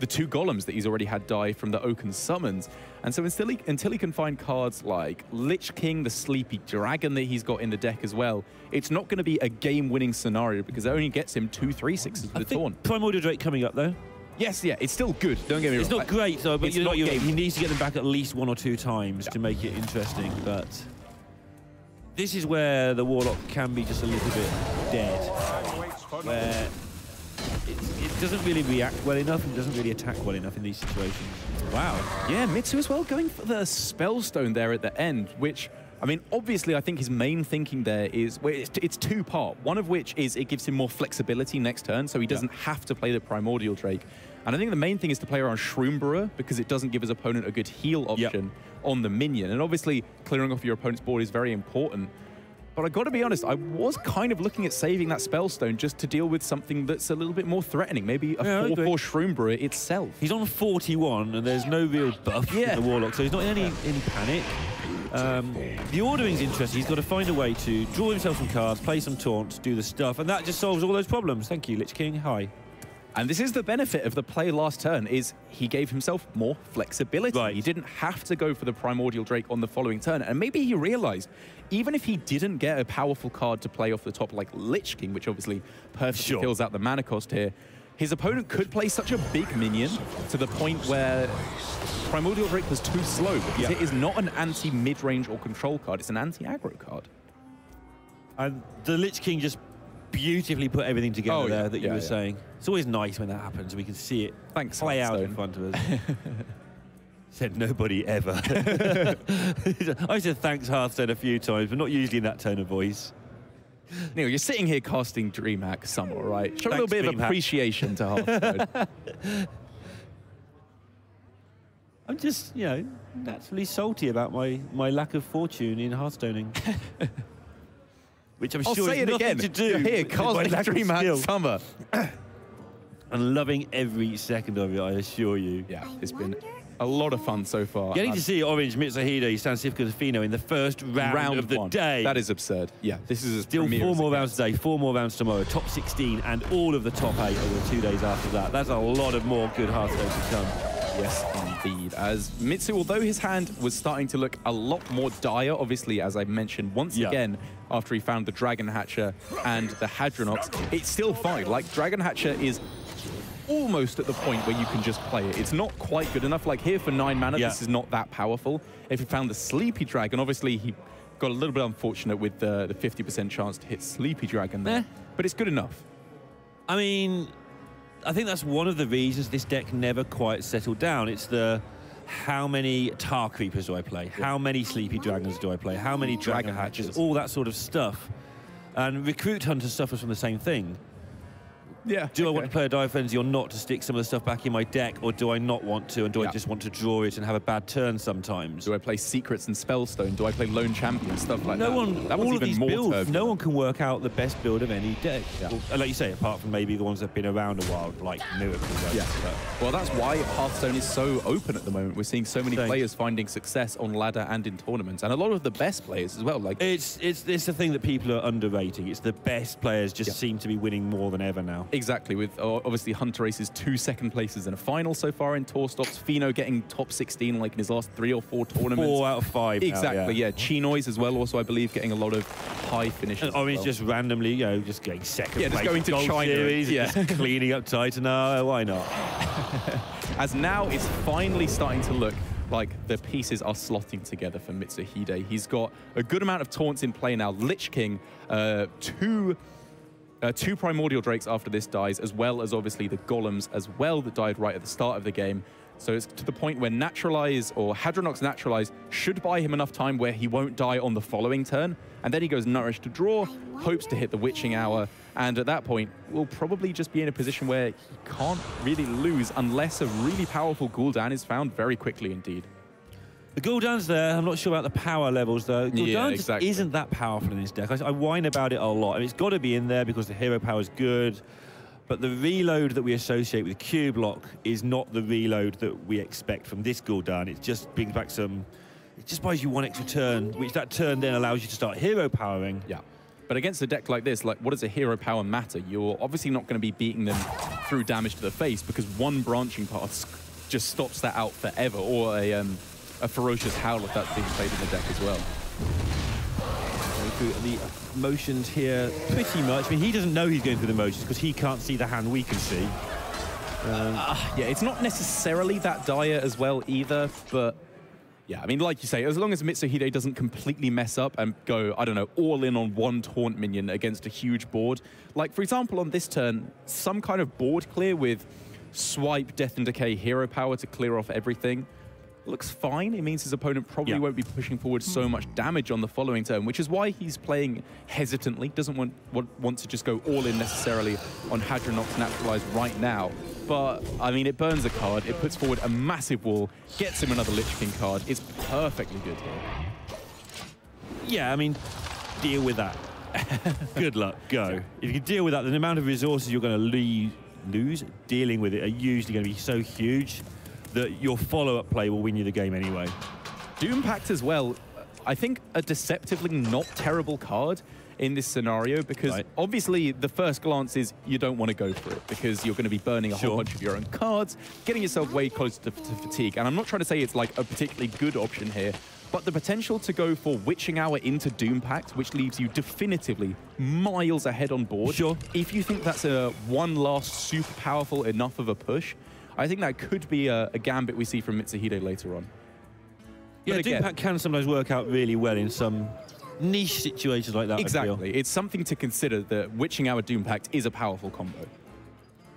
The 2 golems that he's already had die from the Oaken Summons. And so until he can find cards like Lich King, the Sleepy Dragon that he's got in the deck as well, it's not going to be a game-winning scenario because it only gets him 2 3/6s with the taunt. Primordial Drake coming up, though. Yes, yeah, it's still good. Don't get me wrong. It's not great, though, but he needs to get them back at least 1 or 2 times to make it interesting. But this is where the Warlock can be just a little bit dead, where it doesn't really react well enough and doesn't really attack well enough in these situations. Wow. Yeah, Mitsu as well, going for the Spellstone there at the end, which I mean, obviously, I think his main thinking there is, well, it's two-part. One of which is it gives him more flexibility next turn, so he doesn't have to play the Primordial Drake. And I think the main thing is to play around Shroomburrow, because it doesn't give his opponent a good heal option on the minion. And obviously, clearing off your opponent's board is very important. But I got to be honest, I was kind of looking at saving that Spellstone just to deal with something that's a little bit more threatening. Maybe a 4/4 Shroomburrow itself. He's on 41, and there's no real buff in the Warlock, so he's not in any panic. The ordering's interesting. He's got to find a way to draw himself some cards, play some taunts, do the stuff, and that just solves all those problems. Thank you, Lich King. Hi. And this is the benefit of the play last turn, is he gave himself more flexibility. Right. He didn't have to go for the Primordial Drake on the following turn. And maybe he realized, even if he didn't get a powerful card to play off the top like Lich King, which obviously perfectly fills out the mana cost here, his opponent could play such a big minion to the point where Primordial Drake was too slow, because it is not an anti-mid-range or control card, it's an anti-aggro card. And the Lich King just beautifully put everything together there that you were saying. It's always nice when that happens. We can see it play out in front of us. Said nobody ever. I said thanks Hearthstone a few times, but not usually in that tone of voice. Neil, you're sitting here casting DreamHack Summer, right? Show a little bit of appreciation to Hearthstone. I'm just, you know, naturally salty about my lack of fortune in Hearthstoning. Which I'm sure say is it nothing again. to do You're here with my casting lack of DreamHack skill. Summer. I'm loving every second of it, I assure you. Yeah, it's been a lot of fun so far. Getting to see Orange, Mitsuhide, Sansifka, Fino in the first round of the day. That is absurd. Yeah, this is still 4 more rounds today, 4 more rounds tomorrow, top 16, and all of the top 8 over the 2 days after that. That's a lot of more good Hearthstone to come. Yes, indeed. As Mitsu, although his hand was starting to look a lot more dire, obviously, as I mentioned once again, after he found the Dragon Hatcher and the Hadronox, it's still fine. Like, Dragon Hatcher is almost at the point where you can just play it. It's not quite good enough. Like, here for 9 mana, this is not that powerful. If he found the Sleepy Dragon, obviously he got a little bit unfortunate with the 50% chance to hit Sleepy Dragon there, but it's good enough. I mean, I think that's one of the reasons this deck never quite settled down. It's the how many Tar Creepers do I play? How many Sleepy Dragons do I play? How many Dragon Hatchers? All that sort of stuff. And Recruit Hunter suffers from the same thing. Yeah. Do I want to play a Dire Frenzy or not to stick some of the stuff back in my deck, or do I not want to, and do I just want to draw it and have a bad turn sometimes? Do I play Secrets and Spellstone? Do I play Lone Champion? Stuff like that. All of these builds, no one can work out the best build of any deck. Well, like you say, apart from maybe the ones that have been around a while, like Miracle. Well, that's why Hearthstone is so open at the moment. We're seeing so many players finding success on ladder and in tournaments, and a lot of the best players as well. Like it's the thing that people are underrating. It's the best players just seem to be winning more than ever now. Exactly, with obviously Hunter Ace's 2 second places in a final so far in tour stops. Fino getting top 16 like in his last 3 or 4 tournaments. 4 out of 5. Exactly, yeah. Chinois as well, also I believe getting a lot of high finishes. And Orange just randomly, you know, just getting second place. Just going to Gold China. Series, just cleaning up Titan. No, why not? As now it's finally starting to look like the pieces are slotting together for Mitsuhide. He's got a good amount of taunts in play now. Lich King, 2 Primordial Drakes after this dies, as well as obviously the Golems as well that died right at the start of the game. So it's to the point where Naturalize or Hadronox Naturalize should buy him enough time where he won't die on the following turn. And then he goes Nourish to draw, hopes to hit the Witching Hour, and at that point, we'll probably just be in a position where he can't really lose unless a really powerful Gul'dan is found very quickly indeed. The Gul'dan's there. I'm not sure about the power levels, though. Gul'dan just isn't that powerful in this deck. I whine about it a lot. I mean, it's got to be in there because the hero power is good, but the reload that we associate with Cube Lock is not the reload that we expect from this Gul'dan. It just brings back some... It just buys you 1 extra turn, which that turn then allows you to start hero powering. Yeah. But against a deck like this, like, what does a hero power matter? You're obviously not going to be beating them through damage to the face because 1 branching path just stops that out forever, or a Ferocious Howl if that's being played in the deck as well. Going through the motions here pretty much. I mean, he doesn't know he's going through the motions because he can't see the hand we can see. Yeah, it's not necessarily that dire as well either, but yeah, I mean, like you say, as long as Mitsuhide doesn't completely mess up and go, I don't know, all in on 1 taunt minion against a huge board. Like, for example, on this turn, some kind of board clear with Swipe, Death and Decay, Hero Power to clear off everything. looks fine. It means his opponent probably won't be pushing forward so much damage on the following turn, which is why he's playing hesitantly, doesn't want to just go all in necessarily on Hadronox Naturalize right now. But, I mean, it burns a card, it puts forward a massive wall, gets him another Lich King card. It's perfectly good here. Yeah, I mean, deal with that. Good luck, go. If you can deal with that, then the amount of resources you're going to lose dealing with it are usually going to be so huge that your follow-up play will win you the game anyway. DreamHack as well, I think a deceptively not terrible card in this scenario, because obviously the first glance is you don't want to go for it because you're going to be burning a whole bunch of your own cards, getting yourself way closer to fatigue. And I'm not trying to say it's like a particularly good option here, but the potential to go for Witching Hour into Doompact, which leaves you definitively miles ahead on board. If you think that's a one last super powerful enough of a push, I think that could be a gambit we see from Mitsuhide later on. Yeah, Doompact can sometimes work out really well in some niche situations like that. Exactly. It's something to consider that Witching Hour Doompact is a powerful combo.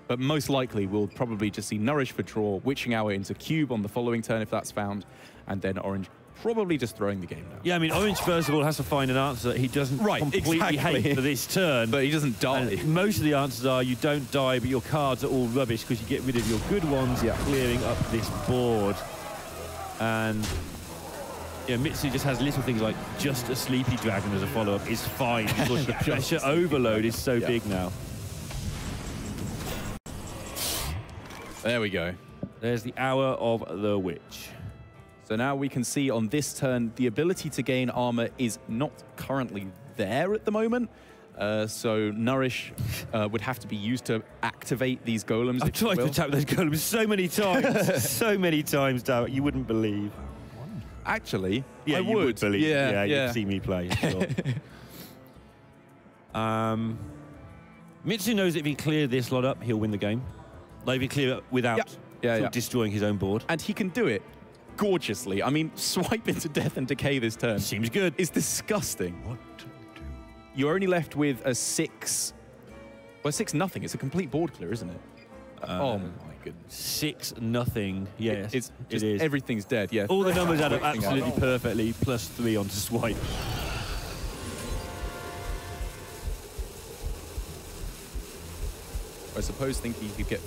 But most likely, we'll probably just see Nourish for draw, Witching Hour into Cube on the following turn if that's found, and then Orange probably just throwing the game down. Yeah, I mean, Orange, first of all, has to find an answer that he doesn't completely hate for this turn. But he doesn't die. And most of the answers are you don't die, but your cards are all rubbish because you get rid of your good ones, clearing up this board. And yeah, Mitsu just has little things like just a Sleepy Dragon as a follow-up is fine because the pressure overload is so big now. There we go. There's the Hour of the Witch. So now we can see on this turn, the ability to gain armor is not currently there at the moment. So Nourish would have to be used to activate these golems. I've tried to attack those golems so many times. So many times, Darrell, you wouldn't believe. Actually, yeah, I would believe. Yeah, you'd see me play. Sure. Mitsu knows that if he clears this lot up, he'll win the game. Like if he clear it without destroying his own board. And he can do it gorgeously. I mean, swipe into Death and Decay this turn. Seems good. It's disgusting. What to do? You're only left with a 6-0. It's a complete board clear, isn't it? Oh my goodness. 6-0. Yes, it is. Everything's dead. Yeah. All the numbers add up absolutely perfectly. +3 onto swipe. I suppose thinking he could get.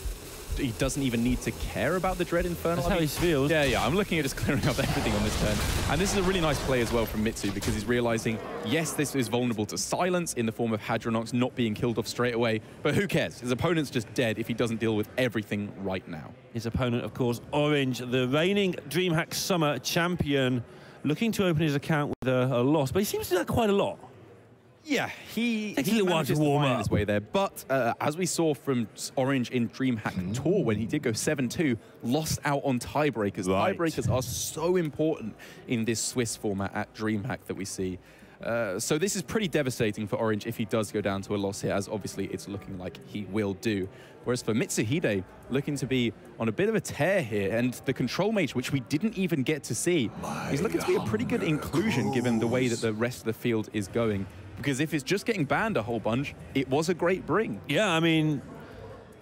He doesn't even need to care about the Dread Infernal. That's how he feels. Yeah. I'm looking at just clearing up everything on this turn. And this is a really nice play as well from Mitsu because he's realizing, yes, this is vulnerable to silence in the form of Hadronox not being killed off straight away, but who cares? His opponent's just dead if he doesn't deal with everything right now. His opponent, of course, Orange, the reigning DreamHack Summer champion, looking to open his account with a loss, but he seems to do that quite a lot. Yeah, he takes a little while to warm up his way there. But as we saw from Orange in DreamHack Tour, when he did go 7-2, lost out on tiebreakers. Tiebreakers are so important in this Swiss format at DreamHack that we see. So this is pretty devastating for Orange if he does go down to a loss here, as obviously it's looking like he will do. Whereas for Mitsuhide, looking to be on a bit of a tear here, and the Control Mage, which we didn't even get to see, he's looking to be a pretty good inclusion given the way that the rest of the field is going. Because if it's just getting banned a whole bunch, it was a great bring. Yeah, I mean,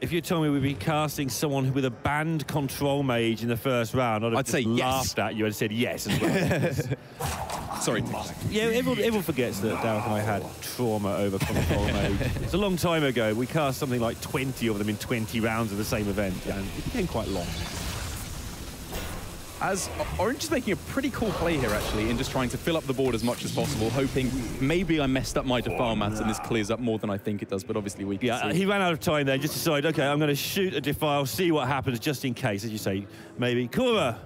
if you told me we'd be casting someone with a banned Control Mage in the first round, I'd say laughed at you and said yes as well. Sorry. Yeah, everyone forgets that Darrell and I had trauma over Control Mage. It's a long time ago. We cast something like 20 of them in 20 rounds of the same event, and it became quite long. As Orange is making a pretty cool play here, actually, in just trying to fill up the board as much as possible, hoping maybe I messed up my Defile Mats and this clears up more than I think it does, but obviously we can see. He ran out of time there, just decided, okay, I'm going to shoot a Defile, see what happens, just in case, as you say, maybe. Kura!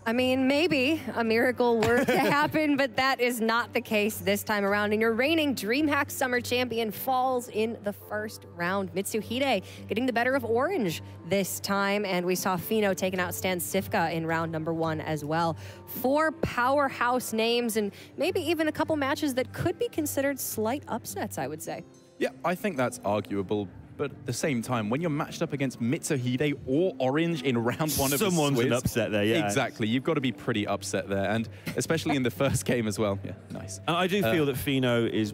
I mean, maybe a miracle were to happen, but that is not the case this time around. And your reigning DreamHack Summer Champion falls in the first round. Mitsuhide getting the better of Orange this time. And we saw Fino taking out Stan Sifka in round number 1 as well. 4 powerhouse names and maybe even a couple matches that could be considered slight upsets, I would say. Yeah, I think that's arguable. But at the same time, when you're matched up against Mitsuhide or Orange in round 1 of the Someone's an upset there, yeah. Exactly. You've got to be pretty upset there, and especially in the first game as well. Yeah, nice. And I do feel that Fino is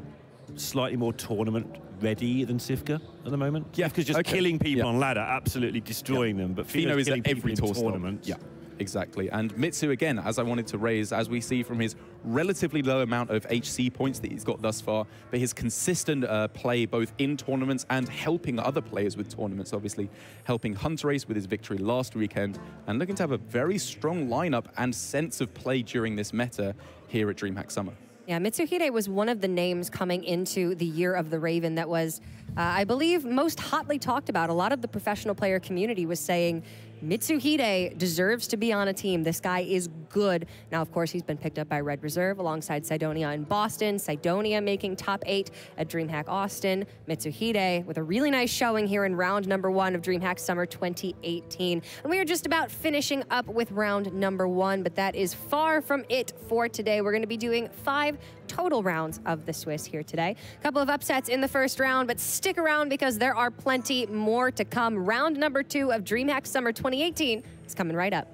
slightly more tournament ready than Sifka at the moment. Yeah, because just killing people on ladder, absolutely destroying them. But Fino is at every tournament. Yeah. Exactly. And Mitsu, again, as I wanted to raise, as we see from his relatively low amount of HC points that he's got thus far, but his consistent play both in tournaments and helping other players with tournaments, obviously helping Hunter Ace with his victory last weekend, and looking to have a very strong lineup and sense of play during this meta here at DreamHack Summer. Yeah, Mitsuhide was one of the names coming into the Year of the Raven that was, I believe, most hotly talked about. A lot of the professional player community was saying, Mitsuhide deserves to be on a team. This guy is good. Now, of course, he's been picked up by Red Reserve alongside Cydonia in Boston. Cydonia making top 8 at DreamHack Austin. Mitsuhide with a really nice showing here in round number 1 of DreamHack Summer 2018. And we are just about finishing up with round number 1, but that is far from it for today. We're going to be doing 5 total rounds of the Swiss here today. A couple of upsets in the first round, but stick around because there are plenty more to come. Round number 2 of DreamHack Summer 2018 is coming right up.